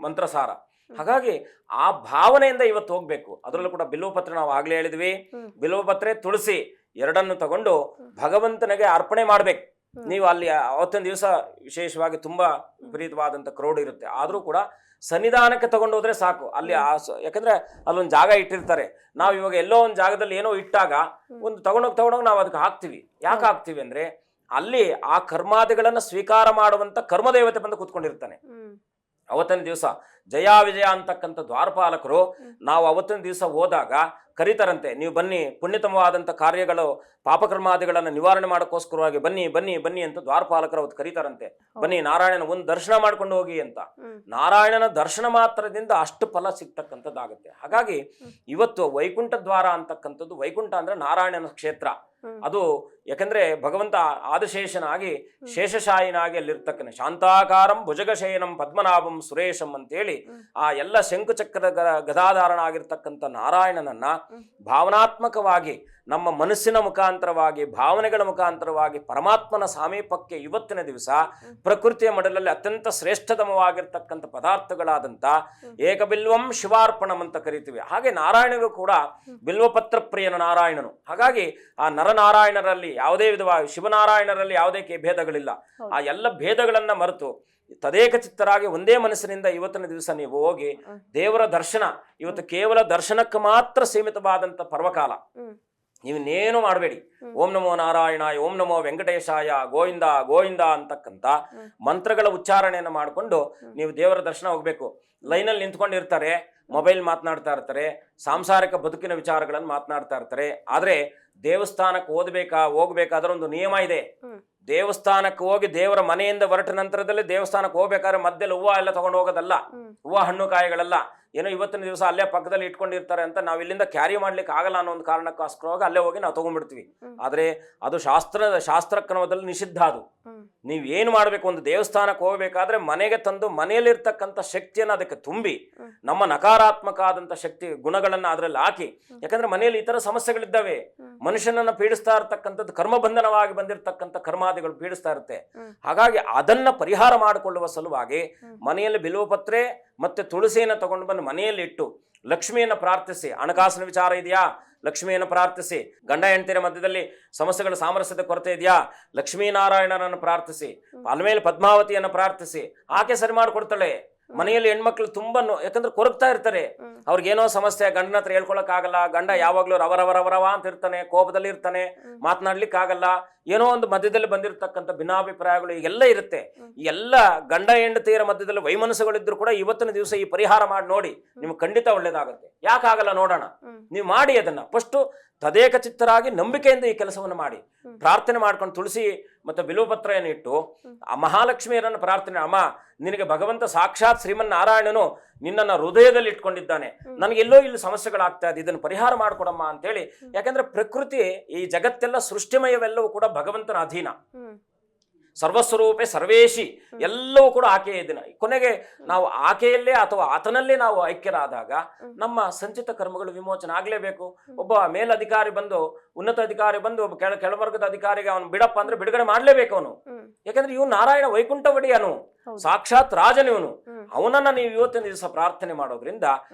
[SPEAKER 2] ಮಂತ್ರಸಾರ. ಹಾಗಾಗಿ ಆ ಭಾವನೆಯಿಂದ ಇವತ್ತು ಹೋಗ್ಬೇಕು. ಅದರಲ್ಲೂ ಕೂಡ ಬಿಲ್ವಪತ್ರೆ ನಾವು ಆಗ್ಲೇ ಹೇಳಿದ್ವಿ, ಬಿಲ್ವಪತ್ರೆ ತುಳಸಿ ಎರಡನ್ನು ತಗೊಂಡು ಭಗವಂತನಿಗೆ ಅರ್ಪಣೆ ಮಾಡ್ಬೇಕು. ನೀವು ಅಲ್ಲಿ ಅವತ್ತಿನ ದಿವಸ ವಿಶೇಷವಾಗಿ ತುಂಬಾ ವಿಪರೀತವಾದಂತ ಕ್ರೌಡ್ ಇರುತ್ತೆ, ಆದ್ರೂ ಕೂಡ ಸನ್ನಿಧಾನಕ್ಕೆ ತಗೊಂಡು ಹೋದ್ರೆ ಸಾಕು. ಅಲ್ಲಿ ಯಾಕಂದ್ರೆ ಅಲ್ಲೊಂದು ಜಾಗ ಇಟ್ಟಿರ್ತಾರೆ. ನಾವು ಇವಾಗ ಎಲ್ಲೋ ಒಂದು ಜಾಗದಲ್ಲಿ ಏನೋ ಇಟ್ಟಾಗ ಒಂದು ತಗೊಂಡೋಗಿ ನಾವು ಅದಕ್ಕೆ ಹಾಕ್ತಿವಿ. ಯಾಕೆ ಹಾಕ್ತಿವಿ ಅಂದ್ರೆ ಅಲ್ಲಿ ಆ ಕರ್ಮಾದಿಗಳನ್ನ ಸ್ವೀಕಾರ ಮಾಡುವಂತ ಕರ್ಮದೇವತೆ ಬಂದು ಕೂತ್ಕೊಂಡಿರ್ತಾನೆ. ಅವತ್ತಿನ ದಿವಸ ಜಯ ವಿಜಯ ಅಂತಕ್ಕಂಥ ದ್ವಾರಪಾಲಕರು ನಾವು ಅವತ್ತಿನ ದಿವಸ ಹೋದಾಗ ಕರೀತಾರಂತೆ, ನೀವು ಬನ್ನಿ, ಪುಣ್ಯತಮವಾದಂಥ ಕಾರ್ಯಗಳು ಪಾಪಕರ್ಮಾದಿಗಳನ್ನು ನಿವಾರಣೆ ಮಾಡೋಕ್ಕೋಸ್ಕರವಾಗಿ ಬನ್ನಿ ಬನ್ನಿ ಬನ್ನಿ ಅಂತ ದ್ವಾರಪಾಲಕರು ಅವತ್ತು ಕರೀತಾರಂತೆ. ಬನ್ನಿ ನಾರಾಯಣನ ಒಂದು ದರ್ಶನ ಮಾಡ್ಕೊಂಡು ಹೋಗಿ ಅಂತ. ನಾರಾಯಣನ ದರ್ಶನ ಮಾತ್ರದಿಂದ ಅಷ್ಟು ಫಲ ಸಿಗ್ತಕ್ಕಂಥದ್ದಾಗುತ್ತೆ. ಹಾಗಾಗಿ ಇವತ್ತು ವೈಕುಂಠ ದ್ವಾರ ಅಂತಕ್ಕಂಥದ್ದು, ವೈಕುಂಠ ಅಂದ್ರೆ ನಾರಾಯಣನ ಕ್ಷೇತ್ರ. ಅದು ಯಾಕಂದ್ರೆ ಭಗವಂತ ಆದಿಶೇಷನಾಗಿ ಶೇಷಶಾಯಿನಾಗಿ ಅಲ್ಲಿರ್ತಕ್ಕಂಥ ಶಾಂತಾಕಾರಂ ಭುಜಗಶಯನಂ ಪದ್ಮನಾಭಂ ಸುರೇಶಂ ಅಂತೇಳಿ ಆ ಎಲ್ಲ ಶಂಕುಚಕ್ರದ ಗದಾಧಾರನಾಗಿರ್ತಕ್ಕಂಥ ನಾರಾಯಣನನ್ನ ಭಾವನಾತ್ಮಕವಾಗಿ ನಮ್ಮ ಮನಸ್ಸಿನ ಮುಖಾಂತರವಾಗಿ, ಭಾವನೆಗಳ ಮುಖಾಂತರವಾಗಿ ಪರಮಾತ್ಮನ ಸಮೀಪಕ್ಕೆ ಇವತ್ತಿನ ದಿವಸ ಪ್ರಕೃತಿಯ ಮಡಲಲ್ಲಿ ಅತ್ಯಂತ ಶ್ರೇಷ್ಠತಮವಾಗಿರ್ತಕ್ಕಂಥ ಪದಾರ್ಥಗಳಾದಂಥ ಏಕಬಿಲ್ವಂ ಶಿವಾರ್ಪಣಂ ಅಂತ ಕರಿತೀವಿ. ಹಾಗೆ ನಾರಾಯಣನು ಕೂಡ ಬಿಲ್ವಪತ್ರ ಪ್ರಿಯನ ನಾರಾಯಣನು. ಹಾಗಾಗಿ ಆ ನರನಾರಾಯಣರಲ್ಲಿ ಯಾವುದೇ ವಿಧವಾಗಿ, ಶಿವನಾರಾಯಣರಲ್ಲಿ ಯಾವುದೇ ಭೇದಗಳಿಲ್ಲ. ಆ ಎಲ್ಲ ಭೇದಗಳನ್ನ ಮರೆತು ತದೇಕ ಚಿತ್ತರಾಗಿ ಒಂದೇ ಮನಸ್ಸಿನಿಂದ ಇವತ್ತಿನ ದಿವಸ ನೀವು ಹೋಗಿ ದೇವರ ದರ್ಶನ, ಇವತ್ತು ಕೇವಲ ದರ್ಶನಕ್ಕೆ ಮಾತ್ರ ಸೀಮಿತವಾದಂಥ ಪರ್ವಕಾಲ. ನೀವನ್ನೇನು ಮಾಡಬೇಡಿ. ಓಂ ನಮೋ ನಾರಾಯಣಾಯ, ಓಂ ನಮೋ ವೆಂಕಟೇಶಾಯ, ಗೋವಿಂದ ಗೋವಿಂದ ಅಂತಕ್ಕಂಥ ಮಂತ್ರಗಳ ಉಚ್ಚಾರಣೆಯನ್ನು ಮಾಡಿಕೊಂಡು ನೀವು ದೇವರ ದರ್ಶನ ಹೋಗ್ಬೇಕು. ಲೈನಲ್ಲಿ ನಿಂತ್ಕೊಂಡಿರ್ತಾರೆ, ಮೊಬೈಲ್ ಮಾತನಾಡ್ತಾ ಇರ್ತಾರೆ, ಸಾಂಸಾರಿಕ ಬದುಕಿನ ವಿಚಾರಗಳನ್ನು ಮಾತನಾಡ್ತಾ ಇರ್ತಾರೆ. ಆದ್ರೆ ದೇವಸ್ಥಾನಕ್ಕೆ ಹೋಗ್ಬೇಕಾದ್ರೆ ಒಂದು ನಿಯಮ ಇದೆ. ದೇವಸ್ಥಾನಕ್ಕೆ ಹೋಗಿ ದೇವರ ಮನೆಯಿಂದ ಹೊರಟ ನಂತರದಲ್ಲಿ ದೇವಸ್ಥಾನಕ್ಕೆ ಹೋಗ್ಬೇಕಾದ್ರೆ ಮಧ್ಯದಲ್ಲಿ ಹೂವು ಎಲ್ಲ ತಗೊಂಡು ಹೋಗೋದಲ್ಲ, ಹೂವು ಹಣ್ಣು ಕಾಯಿಗಳೆಲ್ಲ ಏನೋ ಇವತ್ತಿನ ದಿವಸ ಅಲ್ಲೇ ಪಕ್ಕದಲ್ಲಿ ಇಟ್ಕೊಂಡಿರ್ತಾರೆ ಅಂತ ನಾವು ಇಲ್ಲಿಂದ ಕ್ಯಾರಿ ಮಾಡ್ಲಿಕ್ಕೆ ಆಗಲ್ಲ ಅನ್ನೋ ಒಂದು ಕಾರಣಕ್ಕೋಸ್ಕರವಾಗಿ ಅಲ್ಲೇ ಹೋಗಿ ನಾವು ತಗೊಂಡ್ಬಿಡ್ತೀವಿ. ಆದ್ರೆ ಅದು ಶಾಸ್ತ್ರಕ್ರಮದಲ್ಲಿ ನಿಷಿದ್ಧ. ಅದು ನೀವ್ ಏನು ಮಾಡ್ಬೇಕು, ಒಂದು ದೇವಸ್ಥಾನಕ್ಕೆ ಹೋಗ್ಬೇಕಾದ್ರೆ ಮನೆಗೆ ತಂದು ಮನೆಯಲ್ಲಿರ್ತಕ್ಕಂಥ ಶಕ್ತಿಯನ್ನು ಅದಕ್ಕೆ ತುಂಬಿ ನಮ್ಮ ನಕಾರಾತ್ಮಕ ಆದಂತ ಶಕ್ತಿ ಗುಣಗಳನ್ನ ಅದ್ರಲ್ಲಿ ಹಾಕಿ, ಯಾಕಂದ್ರೆ ಮನೆಯಲ್ಲಿ ಈ ತರ ಸಮಸ್ಯೆಗಳಿದ್ದಾವೆ. ಮನುಷ್ಯನನ್ನ ಪೀಡಿಸ್ತಾ ಇರ್ತಕ್ಕಂಥದ್ದು ಕರ್ಮಬಂಧನವಾಗಿ ಬಂದಿರತಕ್ಕಂಥ ಕರ್ಮಾದಿಗಳು ಪೀಡಿಸ್ತಾ ಇರುತ್ತೆ. ಹಾಗಾಗಿ ಅದನ್ನ ಪರಿಹಾರ ಮಾಡಿಕೊಳ್ಳುವ ಸಲುವಾಗಿ ಮನೆಯಲ್ಲಿ ಬಿಲ್ವಪತ್ರೆ ಮತ್ತೆ ತುಳಸಿಯನ್ನು ತಗೊಂಡು ಬಂದು ಮನೆಯಲ್ಲಿ ಇಟ್ಟು ಲಕ್ಷ್ಮಿಯನ್ನು ಪ್ರಾರ್ಥಿಸಿ, ಹಣಕಾಸಿನ ವಿಚಾರ ಇದೆಯಾ ಲಕ್ಷ್ಮಿಯನ್ನು ಪ್ರಾರ್ಥಿಸಿ, ಗಂಡ ಹೆಂಡತಿಯರ ಮಧ್ಯದಲ್ಲಿ ಸಮಸ್ಯೆಗಳ ಸಾಮರಸ್ಯದ ಕೊರತೆ ಇದೆಯಾ ಲಕ್ಷ್ಮೀನಾರಾಯಣನನ್ನು ಪ್ರಾರ್ಥಿಸಿ, ಅಲ್ಮೇಲೆ ಪದ್ಮಾವತಿಯನ್ನು ಪ್ರಾರ್ಥಿಸಿ, ಆಕೆ ಸರಿ ಮಾಡಿಕೊಡ್ತಾಳೆ. ಮನೆಯಲ್ಲಿ ಹೆಣ್ಮಕ್ಳು ತುಂಬಾ ಯಾಕಂದ್ರೆ ಕೊರಗ್ತಾ ಇರ್ತಾರೆ, ಅವ್ರಿಗೇನೋ ಸಮಸ್ಯೆ ಗಂಡನ ಹತ್ರ ಹೇಳ್ಕೊಳಕ್ ಆಗಲ್ಲ. ಗಂಡ ಯಾವಾಗ್ಲೂ ರವರವರವರವ ಅಂತ ಇರ್ತಾನೆ, ಕೋಪದಲ್ಲಿ ಇರ್ತಾನೆ, ಮಾತನಾಡ್ಲಿಕ್ಕೆ ಆಗಲ್ಲ. ಏನೋ ಒಂದು ಮಧ್ಯದಲ್ಲಿ ಬಂದಿರತಕ್ಕಂಥ ಭಿನ್ನಾಭಿಪ್ರಾಯಗಳು ಈಗೆಲ್ಲ ಇರುತ್ತೆ. ಈ ಎಲ್ಲ ಗಂಡ ಹೆಂಡತಿಯರ ಮಧ್ಯದಲ್ಲಿ ವೈಮನಸ್ಸುಗಳಿದ್ರು ಕೂಡ ಇವತ್ತಿನ ದಿವಸ ಈ ಪರಿಹಾರ ಮಾಡಿ ನೋಡಿ, ನಿಮ್ಗೆ ಖಂಡಿತ ಒಳ್ಳೇದಾಗುತ್ತೆ. ಯಾಕಾಗಲ್ಲ ನೋಡೋಣ, ನೀವು ಮಾಡಿ ಅದನ್ನ ಫಸ್ಟ್ ತದೇಕ ಚಿತ್ತರಾಗಿ ನಂಬಿಕೆಯಿಂದ ಈ ಕೆಲಸವನ್ನು ಮಾಡಿ ಪ್ರಾರ್ಥನೆ ಮಾಡ್ಕೊಂಡು ತುಳಸಿ ಮತ್ತು ಬಿಲ್ವಪತ್ರೆಯನ್ನು ಇಟ್ಟು ಆ ಮಹಾಲಕ್ಷ್ಮಿಯರನ್ನು ಪ್ರಾರ್ಥನೆ, ಅಮ್ಮ ನಿನಗೆ ಭಗವಂತ ಸಾಕ್ಷಾತ್ ಶ್ರೀಮನ್ ನಾರಾಯಣನು ನಿನ್ನನ್ನು ಹೃದಯದಲ್ಲಿ ಇಟ್ಕೊಂಡಿದ್ದಾನೆ, ನನಗೆಲ್ಲೋ ಇಲ್ಲಿ ಸಮಸ್ಯೆಗಳಾಗ್ತಾ ಇದೆ, ಇದನ್ನು ಪರಿಹಾರ ಮಾಡ್ಕೊಡಮ್ಮ ಅಂತೇಳಿ. ಯಾಕಂದ್ರೆ ಪ್ರಕೃತಿ ಈ ಜಗತ್ತೆಲ್ಲ ಸೃಷ್ಟಿಮಯವೆಲ್ಲವೂ ಕೂಡ ಭಗವಂತನ ಅಧೀನ. ಸರ್ವಸ್ವರೂಪೆ ಸರ್ವೇಶಿ ಎಲ್ಲವೂ ಕೂಡ ಆಕೆಯ ದಿನ. ಕೊನೆಗೆ ನಾವು ಆಕೆಯಲ್ಲೇ ಅಥವಾ ಆತನಲ್ಲೇ ನಾವು ಐಕ್ಯರಾದಾಗ ನಮ್ಮ ಸಂಚಿತ ಕರ್ಮಗಳು ವಿಮೋಚನೆ ಆಗ್ಲೇಬೇಕು. ಒಬ್ಬ ಮೇಲಧಿಕಾರಿ ಬಂದು, ಉನ್ನತ ಅಧಿಕಾರಿ ಬಂದು ಒಬ್ಬ ಕೆಳವರ್ಗದ ಅಧಿಕಾರಿಗೆ ಅವನು ಬಿಡಪ್ಪ ಅಂದ್ರೆ ಬಿಡುಗಡೆ ಮಾಡ್ಲೇಬೇಕು ಅವನು. ಯಾಕಂದ್ರೆ ಇವನು ನಾರಾಯಣ ವೈಕುಂಠ ಒಡೆಯನು, ಸಾಕ್ಷಾತ್ ರಾಜನಿವನು. ಅವನನ್ನ ನೀವು ಇವತ್ತಿನ ದಿವಸ ಪ್ರಾರ್ಥನೆ ಮಾಡೋದ್ರಿಂದ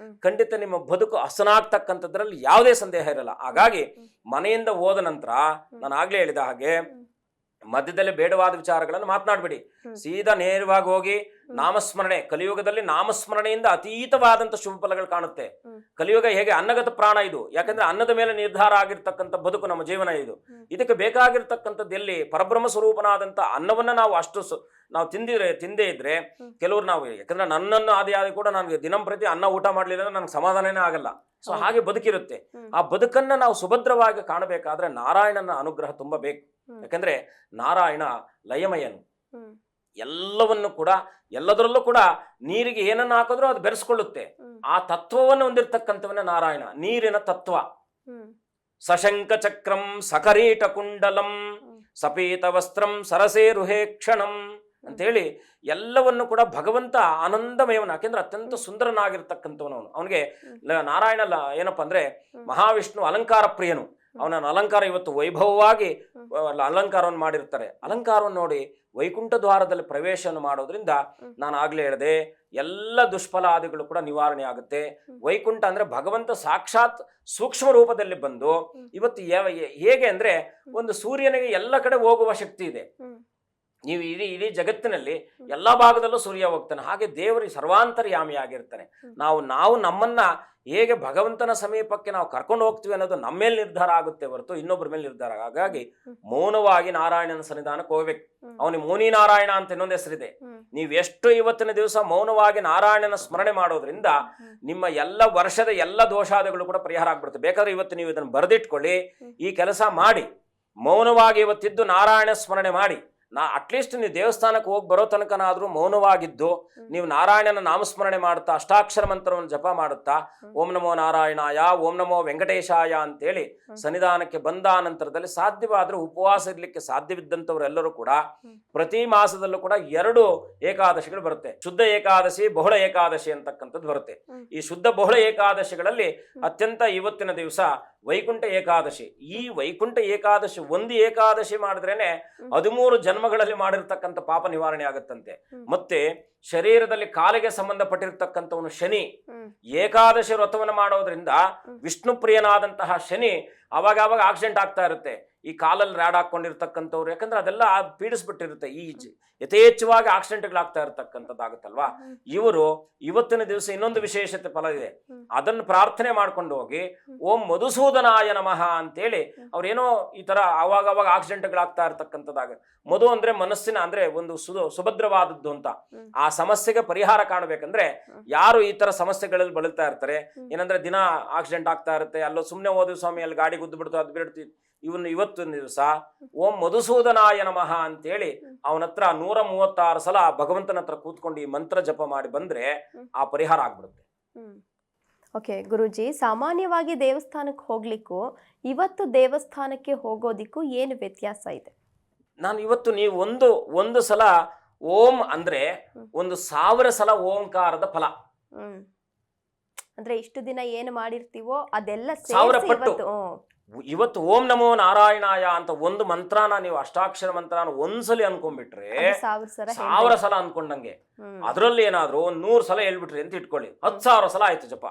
[SPEAKER 2] ಖಂಡಿತ ನಿಮ್ಮ ಬದುಕು ಹಸನಾಗ್ತಕ್ಕಂಥದ್ರಲ್ಲಿ ಯಾವುದೇ ಸಂದೇಹ ಇರಲ್ಲ. ಹಾಗಾಗಿ ಮನೆಯಿಂದ ಹೋದ ನಂತರ ನಾನು ಆಗ್ಲೇ ಹೇಳಿದ ಹಾಗೆ ಮಧ್ಯದಲ್ಲಿ ಬೇಡವಾದ ವಿಚಾರಗಳನ್ನು ಮಾತನಾಡ್ಬಿಡಿ. ಸೀದಾ ನೇರವಾಗಿ ಹೋಗಿ ನಾಮಸ್ಮರಣೆ, ಕಲಿಯುಗದಲ್ಲಿ ನಾಮಸ್ಮರಣೆಯಿಂದ ಅತೀತವಾದಂತ ಶುಭ ಫಲಗಳು ಕಾಣುತ್ತೆ. ಕಲಿಯುಗ ಹೇಗೆ ಅನ್ನಗತ ಪ್ರಾಣ ಇದು, ಯಾಕಂದ್ರೆ ಅನ್ನದ ಮೇಲೆ ನಿರ್ಧಾರ ಆಗಿರ್ತಕ್ಕಂಥ ಬದುಕು ನಮ್ಮ ಜೀವನ ಇದು. ಇದಕ್ಕೆ ಬೇಕಾಗಿರ್ತಕ್ಕಂಥದ್ದು ಎಲ್ಲಿ ಪರಬ್ರಹ್ಮ ಸ್ವರೂಪನಾದಂಥ ಅನ್ನವನ್ನ ನಾವು ಅಷ್ಟು ನಾವು ತಿಂದೇ ಇದ್ರೆ ಕೆಲವರು ನಾವು, ಯಾಕಂದ್ರೆ ನನ್ನನ್ನು ಆದಿ ಕೂಡ ನನಗೆ ದಿನಂಪ್ರತಿ ಅನ್ನ ಊಟ ಮಾಡ್ಲಿಲ್ಲ ಅಂದ್ರೆ ನನಗೆ ಸಮಾಧಾನನೇ ಆಗಲ್ಲ. ಸೊ ಹಾಗೆ ಬದುಕಿರುತ್ತೆ. ಆ ಬದುಕನ್ನ ನಾವು ಸುಭದ್ರವಾಗಿ ಕಾಣಬೇಕಾದ್ರೆ ನಾರಾಯಣನ ಅನುಗ್ರಹ ತುಂಬಾ ಬೇಕು. ಯಾಕಂದ್ರೆ ನಾರಾಯಣ ಲಯಮಯನು, ಎಲ್ಲವನ್ನು ಕೂಡ ಎಲ್ಲದರಲ್ಲೂ ಕೂಡ ನೀರಿಗೆ ಏನನ್ನ ಹಾಕಿದ್ರೂ ಅದು ಬೆರೆಸ್ಕೊಳ್ಳುತ್ತೆ. ಆ ತತ್ವವನ್ನು ಹೊಂದಿರತಕ್ಕಂಥವನ್ನ ನಾರಾಯಣ, ನೀರಿನ ತತ್ವ. ಸಶಂಕ ಚಕ್ರಂ ಸಕರೀಟ ಕುಂಡಲಂ ಸಪೀತ ವಸ್ತ್ರಂ ಸರಸೇರುಹೇ ಕ್ಷಣಂ ಅಂತೇಳಿ ಎಲ್ಲವನ್ನು ಕೂಡ ಭಗವಂತ ಆನಂದಮಯವನ, ಯಾಕೆಂದ್ರೆ ಅತ್ಯಂತ ಸುಂದರನಾಗಿರ್ತಕ್ಕಂಥವನು ಅವನಿಗೆ ನಾರಾಯಣ ಏನಪ್ಪ ಅಂದ್ರೆ ಮಹಾವಿಷ್ಣು ಅಲಂಕಾರ ಪ್ರಿಯನು. ಅವನ ಅಲಂಕಾರ ಇವತ್ತು ವೈಭವವಾಗಿ ಅಲಂಕಾರವನ್ನು ಮಾಡಿರ್ತಾರೆ. ಅಲಂಕಾರವನ್ನು ನೋಡಿ ವೈಕುಂಠ ದ್ವಾರದಲ್ಲಿ ಪ್ರವೇಶವನ್ನು ಮಾಡೋದ್ರಿಂದ ನಾನು ಆಗ್ಲೇ ಹೇಳಿದೆ ಎಲ್ಲ ದುಷ್ಫಲಾದಿಗಳು ಕೂಡ ನಿವಾರಣೆ ಆಗುತ್ತೆ. ವೈಕುಂಠ ಅಂದ್ರೆ ಭಗವಂತ ಸಾಕ್ಷಾತ್ ಸೂಕ್ಷ್ಮ ರೂಪದಲ್ಲಿ ಬಂದು ಇವತ್ತು ಹೇಗೆ ಅಂದ್ರೆ ಒಂದು ಸೂರ್ಯನಿಗೆ ಎಲ್ಲ ಕಡೆ ಹೋಗುವ ಶಕ್ತಿ ಇದೆ. ನೀವು ಇಡೀ ಜಗತ್ತಿನಲ್ಲಿ ಎಲ್ಲಾ ಭಾಗದಲ್ಲೂ ಸೂರ್ಯ ಹೋಗ್ತಾನೆ. ಹಾಗೆ ದೇವರು ಸರ್ವಾಂತರ್ಯಾಮಿ ಆಗಿರ್ತಾನೆ. ನಾವು ನಮ್ಮನ್ನ ಹೇಗೆ ಭಗವಂತನ ಸಮೀಪಕ್ಕೆ ನಾವು ಕರ್ಕೊಂಡು ಹೋಗ್ತೀವಿ ಅನ್ನೋದು ನಮ್ಮ ಮೇಲೆ ನಿರ್ಧಾರ ಆಗುತ್ತೆ ಹೊರತು ಇನ್ನೊಬ್ಬರ ಮೇಲೆ ನಿರ್ಧಾರ. ಹಾಗಾಗಿ ಮೌನವಾಗಿ ನಾರಾಯಣನ ಸನ್ನಿಧಾನಕ್ಕೆ ಹೋಗ್ಬೇಕು. ಅವನಿಗೆ ಮೌನಿ ನಾರಾಯಣ ಅಂತ ಇನ್ನೊಂದು ಹೆಸರಿದೆ. ನೀವು ಎಷ್ಟು ಇವತ್ತಿನ ದಿವಸ ಮೌನವಾಗಿ ನಾರಾಯಣನ ಸ್ಮರಣೆ ಮಾಡೋದ್ರಿಂದ ನಿಮ್ಮ ಎಲ್ಲ ವರ್ಷದ ಎಲ್ಲ ದೋಷಾದಿಗಳು ಕೂಡ ಪರಿಹಾರ ಆಗ್ಬಿಡುತ್ತೆ. ಬೇಕಾದ್ರೆ ಇವತ್ತು ನೀವು ಇದನ್ನು ಬರೆದಿಟ್ಕೊಳ್ಳಿ, ಈ ಕೆಲಸ ಮಾಡಿ, ಮೌನವಾಗಿ ಇವತ್ತಿದ್ದು ನಾರಾಯಣ ಸ್ಮರಣೆ ಮಾಡಿ. ಅಟ್ಲೀಸ್ಟ್ ನೀವು ದೇವಸ್ಥಾನಕ್ಕೆ ಹೋಗಿ ಬರೋ ತನಕನಾದ್ರೂ ಮೌನವಾಗಿದ್ದು ನೀವು ನಾರಾಯಣನ ನಾಮಸ್ಮರಣೆ ಮಾಡುತ್ತಾ ಅಷ್ಟಾಕ್ಷರ ಮಂತ್ರವನ್ನು ಜಪ ಮಾಡುತ್ತಾ ಓಂ ನಮೋ ನಾರಾಯಣಾಯ, ಓಂ ನಮೋ ವೆಂಕಟೇಶಾಯ ಅಂತೇಳಿ ಸನ್ನಿಧಾನಕ್ಕೆ ಬಂದ ನಂತರದಲ್ಲಿ ಸಾಧ್ಯವಾದ್ರೆ ಉಪವಾಸ ಇರ್ಲಿಕ್ಕೆ ಸಾಧ್ಯವಿದ್ದಂಥವರೆಲ್ಲರೂ ಕೂಡ ಪ್ರತಿ ಮಾಸದಲ್ಲೂ ಕೂಡ 2 ಏಕಾದಶಿಗಳು ಬರುತ್ತೆ. ಶುದ್ಧ ಏಕಾದಶಿ, ಬಹುಳ ಏಕಾದಶಿ ಅಂತಕ್ಕಂಥದ್ದು ಬರುತ್ತೆ. ಈ ಶುದ್ಧ ಬಹುಳ ಏಕಾದಶಿಗಳಲ್ಲಿ ಅತ್ಯಂತ ಇವತ್ತಿನ ದಿವಸ ವೈಕುಂಠ ಏಕಾದಶಿ. ಈ ವೈಕುಂಠ ಏಕಾದಶಿ ಒಂದು ಏಕಾದಶಿ ಮಾಡಿದ್ರೇನೆ 13 ಜನ್ಮಗಳಲ್ಲಿ ಮಾಡಿರ್ತಕ್ಕಂಥ ಪಾಪ ನಿವಾರಣೆ ಆಗುತ್ತಂತೆ. ಮತ್ತೆ ಶರೀರದಲ್ಲಿ ಕಾಲಿಗೆ ಸಂಬಂಧಪಟ್ಟಿರ್ತಕ್ಕಂಥವನು ಶನಿ ಏಕಾದಶಿ ವ್ರತವನ್ನು ಮಾಡೋದ್ರಿಂದ ವಿಷ್ಣು ಪ್ರಿಯನಾದಂತಹ ಶನಿ ಅವಾಗ ಆಕ್ಸಿಡೆಂಟ್ ಆಗ್ತಾ ಇರುತ್ತೆ. ಈ ಕಾಲಲ್ಲಿ ರ್ಯಾಡ್ ಹಾಕೊಂಡಿರ್ತಕ್ಕಂಥವ್ರು, ಯಾಕಂದ್ರೆ ಅದೆಲ್ಲ ಪೀಡಿಸ್ಬಿಟ್ಟಿರುತ್ತೆ. ಈ ಯಥೇಚ್ಛವಾಗಿ ಆಕ್ಸಿಡೆಂಟ್ಗಳಾಗ್ತಾ ಇರತಕ್ಕಂಥದ್ದಾಗುತ್ತಲ್ವಾ. ಇವರು ಇವತ್ತಿನ ದಿವಸ ಇನ್ನೊಂದು ವಿಶೇಷತೆ ಫಲ ಇದೆ. ಅದನ್ನು ಪ್ರಾರ್ಥನೆ ಮಾಡ್ಕೊಂಡು ಹೋಗಿ ಓಂ ಮಧುಸೂದನಾಯ ನಮಃ ಅಂತೇಳಿ ಅವ್ರೇನೋ ಈ ತರ ಅವಾಗ ಆಕ್ಸಿಡೆಂಟ್ಗಳಾಗ್ತಾ ಇರ್ತಕ್ಕಂಥದ್ದಾಗ, ಮಧು ಅಂದ್ರೆ ಮನಸ್ಸಿನ ಅಂದ್ರೆ ಒಂದು ಸುಭದ್ರವಾದದ್ದು ಅಂತ. ಆ ಸಮಸ್ಯೆಗೆ ಪರಿಹಾರ ಕಾಣಬೇಕಂದ್ರೆ ಯಾರು ಈ ತರ ಸಮಸ್ಯೆಗಳಲ್ಲಿ ಬಳಲ್ತಾ ಇರ್ತಾರೆ, ಏನಂದ್ರೆ ದಿನ ಆಕ್ಸಿಡೆಂಟ್ ಆಗ್ತಾ ಇರುತ್ತೆ, ಅಲ್ಲೋ ಸುಮ್ನೆ ಹೋದ್ವಿ ಸ್ವಾಮಿ ಅಲ್ಲಿ ಗಾಡಿ ಗುದ್ದು ಬಿಡ್ತು ಅದು ಬಿಡ್ತೀವಿ, ಇವತ್ತಿನ ದಿವಸ ಓಂ ಮಧುಸೂದನಾಯ ನಮಃ ಅಂತೇಳಿ ಅವನ ಹತ್ರ 136 ಸಲ ಭಗವಂತನ ಹತ್ರ ಕೂತ್ಕೊಂಡು ಈ ಮಂತ್ರ ಜಪ ಮಾಡಿ ಬಂದ್ರೆ ಆ ಪರಿಹಾರ ಆಗ್ಬಿಡುತ್ತೆ.
[SPEAKER 1] ಓಕೆ ಗುರುಜಿ, ಸಾಮಾನ್ಯವಾಗಿ ದೇವಸ್ಥಾನಕ್ಕೆ ಹೋಗ್ಲಿಕ್ಕೂ ಇವತ್ತು ದೇವಸ್ಥಾನಕ್ಕೆ ಹೋಗೋದಿಕ್ಕೂ ಏನು ವ್ಯತ್ಯಾಸ ಇದೆ?
[SPEAKER 2] ನಾನು ಇವತ್ತು ನೀವು ಒಂದು ಸಲ ಓಂ ಅಂದ್ರೆ 1000 ಸಲ ಓಂಕಾರದ ಫಲ.
[SPEAKER 1] ಅಂದ್ರೆ ಇಷ್ಟು ದಿನ ಏನು ಮಾಡಿರ್ತೀವೋ ಅದೆಲ್ಲ
[SPEAKER 2] 1000 ಪಟ್ಟು. ಇವತ್ತು ಓಂ ನಮೋ ನಾರಾಯಣಾಯ ಅಂತ ಒಂದು ಮಂತ್ರನ ನೀವು ಅಷ್ಟಾಕ್ಷರ ಮಂತ್ರನ ಒಂದ್ಸಲಿ ಅನ್ಕೊಂಡ್ಬಿಟ್ರೆ 1000 ಸಲ ಅನ್ಕೊಂಡಂಗೆ. ಅದ್ರಲ್ಲಿ ಏನಾದ್ರು 100 ಸಲ ಹೇಳ್ಬಿಟ್ರಿ ಅಂತ ಇಟ್ಕೊಳ್ಳಿ, 10,000 ಸಲ ಆಯ್ತು ಜಪ.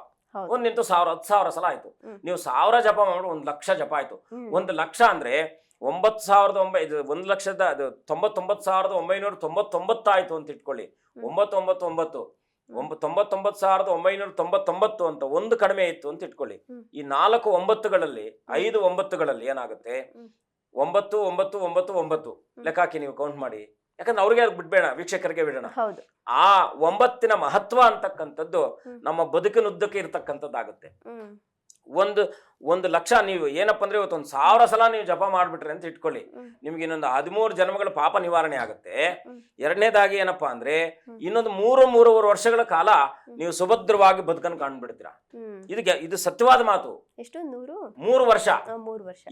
[SPEAKER 2] ಒಂದಿಂತು 10,000 ಸಲ ಆಯ್ತು. ನೀವು 1000 ಜಪ ಮಾಡಿ 1,00,000 ಜಪ ಆಯ್ತು. 1,00,000 ಅಂದ್ರೆ 99,999,999 ಆಯ್ತು ಅಂತ ಇಟ್ಕೊಳ್ಳಿ. 99,999 ಅಂತ ಒಂದು ಕಡಿಮೆ ಇತ್ತು ಅಂತ ಇಟ್ಕೊಳ್ಳಿ. ಈ 4 9ಗಳಲ್ಲಿ 5 9ಗಳಲ್ಲಿ ಏನಾಗುತ್ತೆ? 9 9 9 9 ಲೆಕ್ಕ ಹಾಕಿ ನೀವು ಕೌಂಟ್ ಮಾಡಿ. ಯಾಕಂದ್ರೆ ಅವ್ರಿಗೆ ಬಿಡ್ಬೇಡ, ವೀಕ್ಷಕರಿಗೆ ಬಿಡೋಣ. ಆ 9ನ ಮಹತ್ವ ಅಂತಕ್ಕಂಥದ್ದು ನಮ್ಮ ಬದುಕಿನುದ್ದಕ್ಕೆ ಇರ್ತಕ್ಕಂಥದ್ದಾಗುತ್ತೆ. 1,00,000 ನೀವು ಏನಪ್ಪ ಅಂದ್ರೆ ಇವತ್ತು 1,000 ಸಲ ನೀವು ಜಪ ಮಾಡ್ಬಿಟ್ರೆ ಅಂತ ಇಟ್ಕೊಳ್ಳಿ, ನಿಮ್ಗೆ ಇನ್ನೊಂದು 13 ಜನ್ಮಗಳ ಪಾಪ ನಿವಾರಣೆ ಆಗುತ್ತೆ. ಎರಡನೇದಾಗಿ ಏನಪ್ಪಾ ಅಂದ್ರೆ ಇನ್ನೊಂದು 3-3.5 ವರ್ಷಗಳ ಕಾಲ ನೀವು ಸುಭದ್ರವಾಗಿ ಬದುಕನ್ನು ಕಾಣ್ಬಿಡ್ತೀರಾ. ಇದು ಸತ್ಯವಾದ ಮಾತು.
[SPEAKER 1] ಎಷ್ಟು?
[SPEAKER 2] 3 ವರ್ಷ.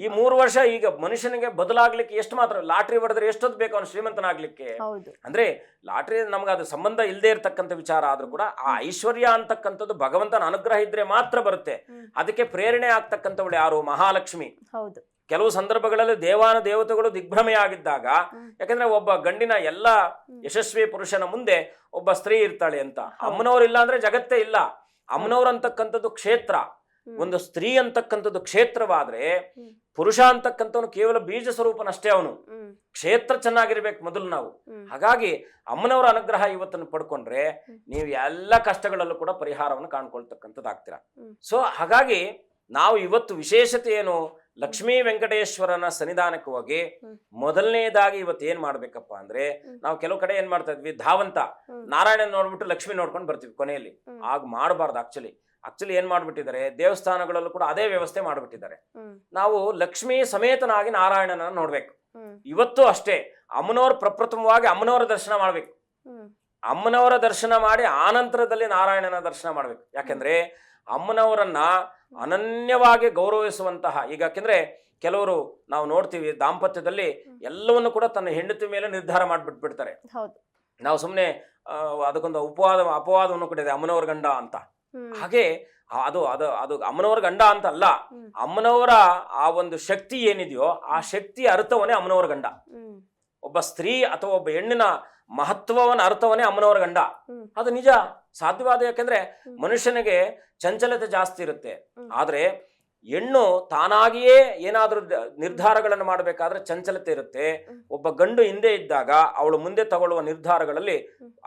[SPEAKER 2] ಈ 3 ವರ್ಷ ಈಗ ಮನುಷ್ಯನಿಗೆ ಬದಲಾಗ್ಲಿಕ್ಕೆ ಎಷ್ಟು ಮಾತ್ರ. ಲಾಟ್ರಿ ಹೊಡೆದ್ರೆ ಎಷ್ಟೊತ್ತು ಬೇಕು ಅವನು ಶ್ರೀಮಂತನಾಗ್ಲಿಕ್ಕೆ? ಅಂದ್ರೆ ಲಾಟ್ರಿ ನಮ್ಗೆ ಅದು ಸಂಬಂಧ ಇಲ್ಲದೆ ಇರ್ತಕ್ಕಂಥ ವಿಚಾರ ಆದ್ರೂ ಕೂಡ ಆ ಐಶ್ವರ್ಯ ಅಂತಕ್ಕಂಥದ್ದು ಭಗವಂತನ ಅನುಗ್ರಹ ಇದ್ರೆ ಮಾತ್ರ ಬರುತ್ತೆ. ಅದಕ್ಕೆ ಪ್ರೇರಣೆ ಆಗ್ತಕ್ಕಂಥವಳು ಯಾರು? ಮಹಾಲಕ್ಷ್ಮಿ. ಕೆಲವು ಸಂದರ್ಭಗಳಲ್ಲಿ ದೇವಾನ ದೇವತೆಗಳು ದಿಗ್ಭ್ರಮೆಯಾಗಿದ್ದಾಗ, ಯಾಕಂದ್ರೆ ಒಬ್ಬ ಗಂಡಿನ ಎಲ್ಲ ಯಶಸ್ವಿ ಪುರುಷನ ಮುಂದೆ ಒಬ್ಬ ಸ್ತ್ರೀ ಇರ್ತಾಳೆ ಅಂತ. ಅಮ್ಮನವ್ರು ಇಲ್ಲ ಅಂದ್ರೆ ಜಗತ್ತೇ ಇಲ್ಲ. ಅಮ್ಮನವ್ರು ಅಂತಕ್ಕಂಥದ್ದು ಕ್ಷೇತ್ರ, ಒಂದು ಸ್ತ್ರೀ ಅಂತಕ್ಕಂಥದ್ದು ಕ್ಷೇತ್ರವಾದ್ರೆ ಪುರುಷ ಅಂತಕ್ಕಂಥವನು ಕೇವಲ ಬೀಜ ಸ್ವರೂಪನಷ್ಟೇ. ಅವನು ಕ್ಷೇತ್ರ ಚೆನ್ನಾಗಿರ್ಬೇಕು ಮೊದಲು ನಾವು. ಹಾಗಾಗಿ ಅಮ್ಮನವರ ಅನುಗ್ರಹ ಇವತ್ತನ್ನು ಪಡ್ಕೊಂಡ್ರೆ ನೀವು ಎಲ್ಲ ಕಷ್ಟಗಳಲ್ಲೂ ಕೂಡ ಪರಿಹಾರವನ್ನು ಕಾಣ್ಕೊಳ್ತಕ್ಕಂಥದ್ದಾಗ್ತೀರಾ. ಸೊ ಹಾಗಾಗಿ ನಾವು ಇವತ್ತು ವಿಶೇಷತೆ ಏನು? ಲಕ್ಷ್ಮೀ ವೆಂಕಟೇಶ್ವರನ ಸನ್ನಿಧಾನಕ್ಕೆ ಹೋಗಿ ಮೊದಲನೇದಾಗಿ ಇವತ್ತು ಏನ್ ಮಾಡ್ಬೇಕಪ್ಪ ಅಂದ್ರೆ, ನಾವು ಕೆಲವು ಕಡೆ ಏನ್ ಮಾಡ್ತಾ ಇದ್ವಿ, ಧಾವಂತ ನಾರಾಯಣ ನೋಡ್ಬಿಟ್ಟು ಲಕ್ಷ್ಮಿ ನೋಡ್ಕೊಂಡು ಬರ್ತೀವಿ ಕೊನೆಯಲ್ಲಿ. ಆಗ ಮಾಡಬಾರ್ದು. ಆಕ್ಚುಲಿ ಏನ್ ಮಾಡ್ಬಿಟ್ಟಿದ್ದಾರೆ, ದೇವಸ್ಥಾನಗಳಲ್ಲೂ ಕೂಡ ಅದೇ ವ್ಯವಸ್ಥೆ ಮಾಡ್ಬಿಟ್ಟಿದ್ದಾರೆ. ನಾವು ಲಕ್ಷ್ಮೀ ಸಮೇತನಾಗಿ ನಾರಾಯಣನ ನೋಡ್ಬೇಕು. ಇವತ್ತು ಅಷ್ಟೇ ಅಮ್ಮನವರ ಪ್ರಪ್ರಥಮವಾಗಿ ಅಮ್ಮನವರ ದರ್ಶನ ಮಾಡ್ಬೇಕು. ಅಮ್ಮನವರ ದರ್ಶನ ಮಾಡಿ ಆನಂತರದಲ್ಲಿ ನಾರಾಯಣನ ದರ್ಶನ ಮಾಡ್ಬೇಕು. ಯಾಕೆಂದ್ರೆ ಅಮ್ಮನವರನ್ನ ಅನನ್ಯವಾಗಿ ಗೌರವಿಸುವಂತಹ, ಈಗ ಯಾಕೆಂದ್ರೆ ಕೆಲವರು ನಾವು ನೋಡ್ತೀವಿ ದಾಂಪತ್ಯದಲ್ಲಿ ಎಲ್ಲವನ್ನು ಕೂಡ ತನ್ನ ಹೆಂಡತಿ ಮೇಲೆ ನಿರ್ಧಾರ ಮಾಡಿಬಿಟ್ಬಿಡ್ತಾರೆ.
[SPEAKER 1] ಹೌದು.
[SPEAKER 2] ನಾವು ಸುಮ್ಮನೆ ಅದಕ್ಕೊಂದು ಅಪವಾದವನ್ನು ಕೂಡ ಇದೆ, ಅಮ್ಮನವರ ಗಂಡ ಅಂತ. ಹಾಗೆ ಅದು ಅದು ಅದು ಅಮ್ಮನವರ ಗಂಡ ಅಂತ ಅಲ್ಲ, ಅಮ್ಮನವರ ಆ ಒಂದು ಶಕ್ತಿ ಏನಿದೆಯೋ ಆ ಶಕ್ತಿಯ ಅರ್ಥವನ್ನೇ ಅಮ್ಮನವರ ಗಂಡ. ಒಬ್ಬ ಸ್ತ್ರೀ ಅಥವಾ ಒಬ್ಬ ಹೆಣ್ಣಿನ ಮಹತ್ವವನ್ನ ಅರ್ಥವನ್ನೇ ಅಮ್ಮನವರ ಗಂಡ. ಅದು ನಿಜ ಸಾಧ್ಯವಾದ, ಯಾಕೆಂದ್ರೆ ಮನುಷ್ಯನಿಗೆ ಚಂಚಲತೆ ಜಾಸ್ತಿ ಇರುತ್ತೆ. ಆದ್ರೆ ಹೆಣ್ಣು ತಾನಾಗಿಯೇ ಏನಾದ್ರೂ ನಿರ್ಧಾರಗಳನ್ನು ಮಾಡಬೇಕಾದ್ರೆ ಚಂಚಲತೆ ಇರುತ್ತೆ. ಒಬ್ಬ ಗಂಡು ಹಿಂದೆ ಇದ್ದಾಗ ಅವಳು ಮುಂದೆ ತಗೊಳ್ಳುವ ನಿರ್ಧಾರಗಳಲ್ಲಿ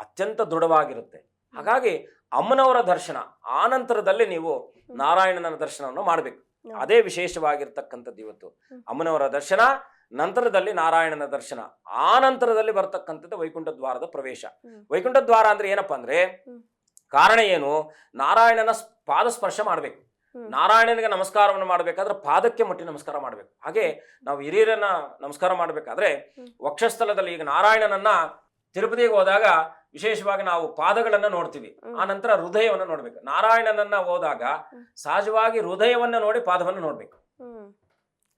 [SPEAKER 2] ಅತ್ಯಂತ ದೃಢವಾಗಿರುತ್ತೆ. ಹಾಗಾಗಿ ಅಮ್ಮನವರ ದರ್ಶನ ಆ ನಂತರದಲ್ಲಿ ನೀವು ನಾರಾಯಣನ ದರ್ಶನವನ್ನು ಮಾಡಬೇಕು. ಅದೇ ವಿಶೇಷವಾಗಿರ್ತಕ್ಕಂಥದ್ದು ಇವತ್ತು. ಅಮ್ಮನವರ ದರ್ಶನ, ನಂತರದಲ್ಲಿ ನಾರಾಯಣನ ದರ್ಶನ, ಆ ನಂತರದಲ್ಲಿ ಬರ್ತಕ್ಕಂಥದ್ದು ವೈಕುಂಠ ದ್ವಾರದ ಪ್ರವೇಶ. ವೈಕುಂಠ ದ್ವಾರ ಅಂದ್ರೆ ಏನಪ್ಪಾ ಅಂದ್ರೆ, ಕಾರಣ ಏನು, ನಾರಾಯಣನ ಪಾದ ಸ್ಪರ್ಶ ಮಾಡ್ಬೇಕು. ನಾರಾಯಣನಿಗೆ ನಮಸ್ಕಾರವನ್ನು ಮಾಡ್ಬೇಕಾದ್ರೆ ಪಾದಕ್ಕೆ ಮುಟ್ಟಿ ನಮಸ್ಕಾರ ಮಾಡ್ಬೇಕು. ಹಾಗೆ ನಾವು ಹಿರಿಯರನ್ನ ನಮಸ್ಕಾರ ಮಾಡ್ಬೇಕಾದ್ರೆ ವಕ್ಷಸ್ಥಲದಲ್ಲಿ, ಈಗ ನಾರಾಯಣನನ್ನ ತಿರುಪತಿಗೆ ಹೋದಾಗ ವಿಶೇಷವಾಗಿ ನಾವು ಪಾದಗಳನ್ನ ನೋಡ್ತೀವಿ, ಆ ನಂತರ ಹೃದಯವನ್ನ ನೋಡ್ಬೇಕು. ನಾರಾಯಣನನ್ನ ಹೋದಾಗ ಸಹಜವಾಗಿ ಹೃದಯವನ್ನ ನೋಡಿ ಪಾದವನ್ನು ನೋಡ್ಬೇಕು.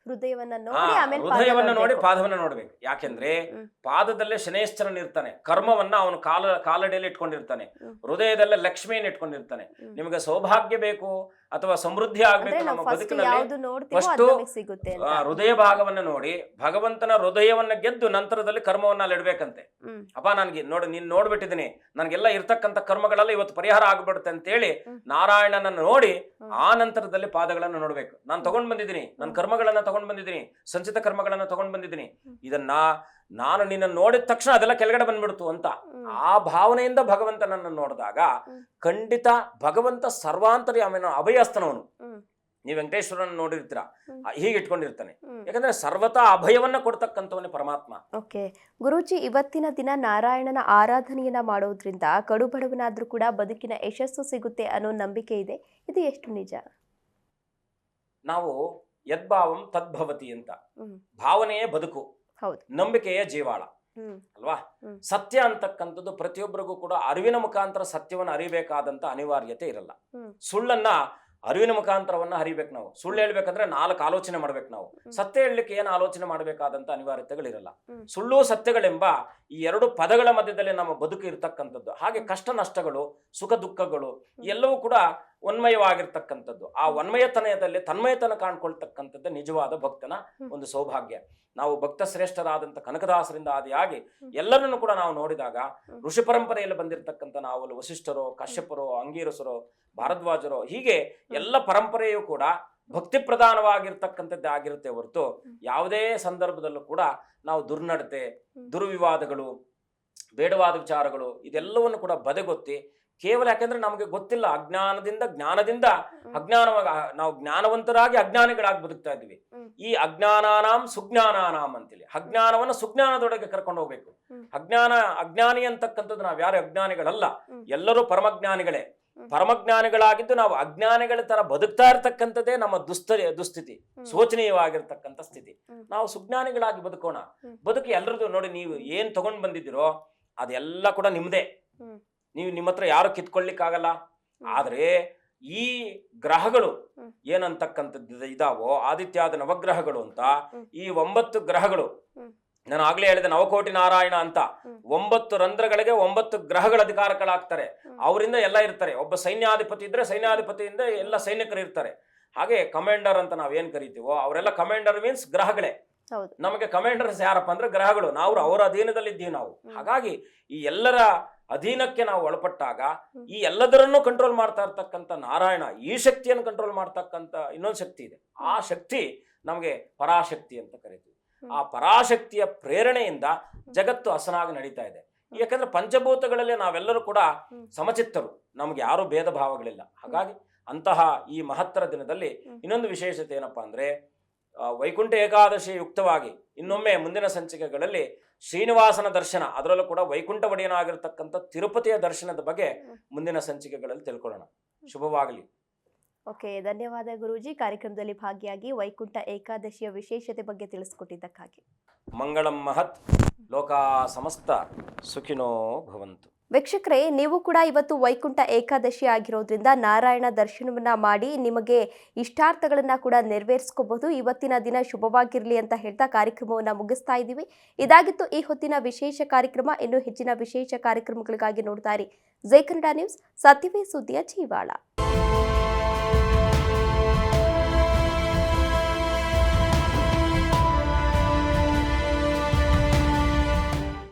[SPEAKER 2] ಹೃದಯವನ್ನ ನೋಡಿ ಪಾದವನ್ನ ನೋಡ್ಬೇಕು. ಯಾಕೆಂದ್ರೆ ಪಾದದಲ್ಲೇ ಶನೇಶ್ವರನ್ ಇರ್ತಾನೆ, ಕರ್ಮವನ್ನ ಅವನು ಕಾಲಡಿಯಲ್ಲಿ ಇಟ್ಕೊಂಡಿರ್ತಾನೆ, ಹೃದಯದಲ್ಲೇ ಲಕ್ಷ್ಮಿಯನ್ನು ಇಟ್ಕೊಂಡಿರ್ತಾನೆ. ನಿಮಗೆ ಸೌಭಾಗ್ಯ ಬೇಕು ಅಥವಾ ಸಮೃದ್ಧಿ ಆಗ್ಬೇಕು ನಮ್ಮ ಬದುಕಿನಲ್ಲಿ, ಫಸ್ಟ್ ಹೃದಯ ಭಾಗವನ್ನ ನೋಡಿ ಭಗವಂತನ ಹೃದಯವನ್ನ ಗೆದ್ದು ನಂತರದಲ್ಲಿ ಕರ್ಮವನ್ನ ಅಲ್ಲಿ ಇಡ್ಬೇಕಂತೆ. ಅಪ್ಪ ನನ್ಗೆ ನೋಡಿ, ನೀನ್ ನೋಡ್ಬಿಟ್ಟಿದ್ದೀನಿ, ನನ್ಗೆಲ್ಲ ಇರ್ತಕ್ಕಂಥ ಕರ್ಮಗಳೆಲ್ಲ ಇವತ್ತು ಪರಿಹಾರ ಆಗ್ಬಿಡುತ್ತೆ ಅಂತೇಳಿ ನಾರಾಯಣನನ್ನ ನೋಡಿ ಆ ನಂತರದಲ್ಲಿ ಪಾದಗಳನ್ನ ನೋಡ್ಬೇಕು. ನಾನು ತಗೊಂಡ್ ಬಂದಿದ್ದೀನಿ, ನನ್ನ ಕರ್ಮಗಳನ್ನ ತಗೊಂಡ್ ಬಂದಿದ್ದೀನಿ, ಸಂಚಿತ ಕರ್ಮಗಳನ್ನ ತಗೊಂಡ್ ಬಂದಿದ್ದೀನಿ, ಇದನ್ನ ನಾನು ನಿನ್ನ ನೋಡಿದ ತಕ್ಷಣ ಅದೆಲ್ಲ ಕೆಳಗಡೆ ಬಂದ್ಬಿಡ್ತು ಅಂತ ಆ ಭಾವನೆಯಿಂದ ಭಗವಂತನನ್ನು ನೋಡಿದಾಗ ಖಂಡಿತ ಭಗವಂತ ಸರ್ವಾಂತರ್ಯಾಮಿನ ಅಭಯಸ್ತನವನು. ನೀವು ವೆಂಕಟೇಶ್ವರನ ನೋಡಿರ್ತೀರ, ಹೀಗೆ ಇಟ್ಕೊಂಡಿರ್ತಾನೆ. ಯಾಕಂದ್ರೆ ಸರ್ವತಾ ಅಭಯವನ್ನ ಕೊಡ್ತಕ್ಕಂಥವನೇ ಪರಮಾತ್ಮ.
[SPEAKER 1] ಓಕೆ ಗುರೂಜಿ, ಇವತ್ತಿನ ದಿನ ನಾರಾಯಣನ ಆರಾಧನೆಯನ್ನ ಮಾಡೋದ್ರಿಂದ ಕಡುಬಡವನಾದ್ರೂ ಕೂಡ ಬದುಕಿನ ಯಶಸ್ಸು ಸಿಗುತ್ತೆ ಅನ್ನೋ ನಂಬಿಕೆ ಇದೆ, ಇದು ಎಷ್ಟು ನಿಜ?
[SPEAKER 2] ನಾವು ಯದ್ಭಾವಂ ತದ್ಭವತಿ ಅಂತ, ಭಾವನೆಯೇ ಬದುಕು, ನಂಬಿಕೆಯ ಜೀವಾಳ ಅಲ್ವಾ? ಸತ್ಯ ಅಂತಕ್ಕಂಥದ್ದು ಪ್ರತಿಯೊಬ್ಬರಿಗೂ ಕೂಡ ಅರಿವಿನ ಮುಖಾಂತರ ಸತ್ಯವನ್ನು ಅರಿಬೇಕಾದಂತ ಅನಿವಾರ್ಯತೆ ಇರಲ್ಲ. ಸುಳ್ಳನ್ನ ಅರಿವಿನ ಮುಖಾಂತರವನ್ನ ಹರಿಬೇಕು. ನಾವು ಸುಳ್ಳು ಹೇಳ್ಬೇಕಂದ್ರೆ 4 ಆಲೋಚನೆ ಮಾಡ್ಬೇಕು. ನಾವು ಸತ್ಯ ಹೇಳಲಿಕ್ಕೆ ಏನು ಆಲೋಚನೆ ಮಾಡಬೇಕಾದಂತ ಅನಿವಾರ್ಯತೆಗಳಿರಲ್ಲ. ಸುಳ್ಳು ಸತ್ಯಗಳೆಂಬ ಈ 2 ಪದಗಳ ಮಧ್ಯದಲ್ಲಿ ನಮ್ಮ ಬದುಕು ಇರ್ತಕ್ಕಂಥದ್ದು. ಹಾಗೆ ಕಷ್ಟ ನಷ್ಟಗಳು, ಸುಖ ದುಃಖಗಳು ಎಲ್ಲವೂ ಕೂಡ ಒನ್ಮಯವಾಗಿರ್ತಕ್ಕಂಥದ್ದು. ಆ ಒನ್ಮಯತನಯದಲ್ಲಿ ತನ್ಮಯತನ ಕಾಣ್ಕೊಳ್ತಕ್ಕಂಥದ್ದು ನಿಜವಾದ ಭಕ್ತನ ಒಂದು ಸೌಭಾಗ್ಯ. ನಾವು ಭಕ್ತ ಶ್ರೇಷ್ಠರಾದಂಥ ಕನಕದಾಸರಿಂದ ಆದಿಯಾಗಿ ಎಲ್ಲರನ್ನು ಕೂಡ ನಾವು ನೋಡಿದಾಗ ಋಷಿ ಪರಂಪರೆಯಲ್ಲಿ ಬಂದಿರತಕ್ಕಂಥ ನಾವು ವಸಿಷ್ಠರೋ, ಕಶ್ಯಪರೋ, ಅಂಗೀರಸರೋ, ಭಾರದ್ವಾಜರೋ, ಹೀಗೆ ಎಲ್ಲ ಪರಂಪರೆಯೂ ಕೂಡ ಭಕ್ತಿ ಪ್ರಧಾನವಾಗಿರ್ತಕ್ಕಂಥದ್ದೇ ಆಗಿರುತ್ತೆ ಹೊರತು ಯಾವುದೇ ಸಂದರ್ಭದಲ್ಲೂ ಕೂಡ ನಾವು ದುರ್ನಡತೆ, ದುರ್ವಿವಾದಗಳು, ಬೇಡವಾದ ವಿಚಾರಗಳು ಇದೆಲ್ಲವನ್ನು ಕೂಡ ಬದೆಗೊತ್ತಿ ಕೇವಲ, ಯಾಕೆಂದ್ರೆ ನಮಗೆ ಗೊತ್ತಿಲ್ಲ, ಜ್ಞಾನದಿಂದ ನಾವು ಜ್ಞಾನವಂತರಾಗಿ ಅಜ್ಞಾನಿಗಳಾಗಿ ಬದುಕ್ತಾ ಇದ್ವಿ. ಈ ಅಜ್ಞಾನಾನಾಂ ಸುಜ್ಞಾನಾನಾಂ ಅಂತೇಳಿ ಅಜ್ಞಾನವನ್ನ ಸುಜ್ಞಾನದೊಳಗೆ ಕರ್ಕೊಂಡು ಹೋಗ್ಬೇಕು. ಅಜ್ಞಾನಿ ಅಂತಕ್ಕಂಥದ್ದು ನಾವು ಯಾರು ಅಜ್ಞಾನಿಗಳಲ್ಲ, ಎಲ್ಲರೂ ಪರಮಜ್ಞಾನಿಗಳೇ. ಪರಮಜ್ಞಾನಿಗಳಾಗಿದ್ದು ನಾವು ಅಜ್ಞಾನಿಗಳ ತರ ಬದುಕ್ತಾ ಇರ್ತಕ್ಕಂಥದ್ದೇ ನಮ್ಮ ದುಸ್ಥಿತಿ, ಶೋಚನೀಯವಾಗಿರ್ತಕ್ಕಂಥ ಸ್ಥಿತಿ. ನಾವು ಸುಜ್ಞಾನಿಗಳಾಗಿ ಬದುಕೋಣ. ಬದುಕು ಎಲ್ಲರದು ನೋಡಿ, ನೀವು ಏನ್ ತಗೊಂಡ್ ಬಂದಿದ್ದೀರೋ ಅದೆಲ್ಲ ಕೂಡ ನಿಮ್ದೇ. ನೀವು ನಿಮ್ಮ ಹತ್ರ ಯಾರು ಕಿತ್ಕೊಳ್ಳಿಕ್ಕಾಗಲ್ಲ. ಆದ್ರೆ ಈ ಗ್ರಹಗಳು ಏನಂತಕ್ಕಂಥದ್ದು ಇದಾವೋ, ಆದಿತ್ಯಾದ ನವಗ್ರಹಗಳು ಅಂತ, ಈ 9 ಗ್ರಹಗಳು, ನಾನು ಆಗ್ಲೇ ಹೇಳಿದೆ ನವಕೋಟಿ ನಾರಾಯಣ ಅಂತ, 9 ರಂಧ್ರಗಳಿಗೆ 9 ಗ್ರಹಗಳ ಅಧಿಕಾರಗಳಾಗ್ತಾರೆ. ಅವರಿಂದ ಎಲ್ಲ ಇರ್ತಾರೆ. ಒಬ್ಬ ಸೈನ್ಯಾಧಿಪತಿ ಇದ್ರೆ ಸೈನ್ಯಾಧಿಪತಿಯಿಂದ ಎಲ್ಲ ಸೈನಿಕರು ಇರ್ತಾರೆ. ಹಾಗೆ ಕಮಾಂಡರ್ ಅಂತ ನಾವೇನ್ ಕರಿತೀವೋ ಅವರೆಲ್ಲ ಕಮಾಂಡರ್ ಮೀನ್ಸ್ ಗ್ರಹಗಳೇ. ನಮಗೆ ಕಮಾಂಡರ್ಸ್ ಯಾರಪ್ಪ ಅಂದ್ರೆ ಗ್ರಹಗಳು. ನಾವು ಅವರ ಅಧೀನದಲ್ಲಿ ಇದ್ದೀವಿ ನಾವು. ಹಾಗಾಗಿ ಈ ಎಲ್ಲರ ಅಧೀನಕ್ಕೆ ನಾವು ಒಳಪಟ್ಟಾಗ ಈ ಎಲ್ಲದರನ್ನು ಕಂಟ್ರೋಲ್ ಮಾಡ್ತಾ ಇರ್ತಕ್ಕಂಥ ನಾರಾಯಣ, ಈ ಶಕ್ತಿಯನ್ನು ಕಂಟ್ರೋಲ್ ಮಾಡ್ತಕ್ಕಂಥ ಇನ್ನೊಂದು ಶಕ್ತಿ ಇದೆ. ಆ ಶಕ್ತಿ ನಮಗೆ ಪರಾಶಕ್ತಿ ಅಂತ ಕರಿತೀವಿ. ಆ ಪರಾಶಕ್ತಿಯ ಪ್ರೇರಣೆಯಿಂದ ಜಗತ್ತು ಹಸನಾಗಿ ನಡೀತಾ ಇದೆ. ಯಾಕಂದ್ರೆ ಪಂಚಭೂತಗಳಲ್ಲಿ ನಾವೆಲ್ಲರೂ ಕೂಡ ಸಮಚಿತ್ತರು, ನಮ್ಗೆ ಯಾರು ಭೇದ ಭಾವಗಳಿಲ್ಲ. ಹಾಗಾಗಿ ಅಂತಹ ಈ ಮಹತ್ತರ ದಿನದಲ್ಲಿ ಇನ್ನೊಂದು ವಿಶೇಷತೆ ಏನಪ್ಪಾ ಅಂದ್ರೆ, ವೈಕುಂಠ ಏಕಾದಶಿ ಯುಕ್ತವಾಗಿ ಇನ್ನೊಮ್ಮೆ ಮುಂದಿನ ಸಂಚಿಕೆಗಳಲ್ಲಿ ಶ್ರೀನಿವಾಸನ ದರ್ಶನ, ಅದರಲ್ಲೂ ಕೂಡ ವೈಕುಂಠ ಒಡೆಯನಾಗಿರ್ತಕ್ಕಂಥ ತಿರುಪತಿಯ ದರ್ಶನದ ಬಗ್ಗೆ ಮುಂದಿನ ಸಂಚಿಕೆಗಳಲ್ಲಿ ತಿಳ್ಕೊಳ್ಳೋಣ. ಶುಭವಾಗಲಿ.
[SPEAKER 1] ಓಕೆ, ಧನ್ಯವಾದ ಗುರೂಜಿ. ಕಾರ್ಯಕ್ರಮದಲ್ಲಿ ಭಾಗಿಯಾಗಿ ವೈಕುಂಠ ಏಕಾದಶಿಯ ವಿಶೇಷತೆ ಬಗ್ಗೆ ತಿಳಿಸ್ಕೊಟ್ಟಿದ್ದಕ್ಕಾಗಿ.
[SPEAKER 2] ಮಂಗಳಂ ಮಹತ್, ಲೋಕಾ ಸಮಸ್ತ ಸುಖಿನೋ ಭವಂತು.
[SPEAKER 1] ವೀಕ್ಷಕರೇ, ನೀವು ಕೂಡ ಇವತ್ತು ವೈಕುಂಠ ಏಕಾದಶಿ ಆಗಿರೋದ್ರಿಂದ ನಾರಾಯಣ ದರ್ಶನವನ್ನ ಮಾಡಿ ನಿಮಗೆ ಇಷ್ಟಾರ್ಥಗಳನ್ನ ಕೂಡ ನೆರವೇರಿಸ್ಕೋಬಹುದು. ಇವತ್ತಿನ ದಿನ ಶುಭವಾಗಿರಲಿ ಅಂತ ಹೇಳ್ತಾ ಕಾರ್ಯಕ್ರಮವನ್ನು ಮುಗಿಸ್ತಾ ಇದ್ದೀವಿ. ಇದಾಗಿತ್ತು ಈ ಹೊತ್ತಿನ ವಿಶೇಷ ಕಾರ್ಯಕ್ರಮ. ಇನ್ನು ಹೆಚ್ಚಿನ ವಿಶೇಷ ಕಾರ್ಯಕ್ರಮಗಳಿಗಾಗಿ ನೋಡ್ತಾ ಇರಿ ಜೈ ಕನ್ನಡ ನ್ಯೂಸ್, ಸತ್ಯವೇ ಸುದ್ದಿಯ ಜೀವಾಳ.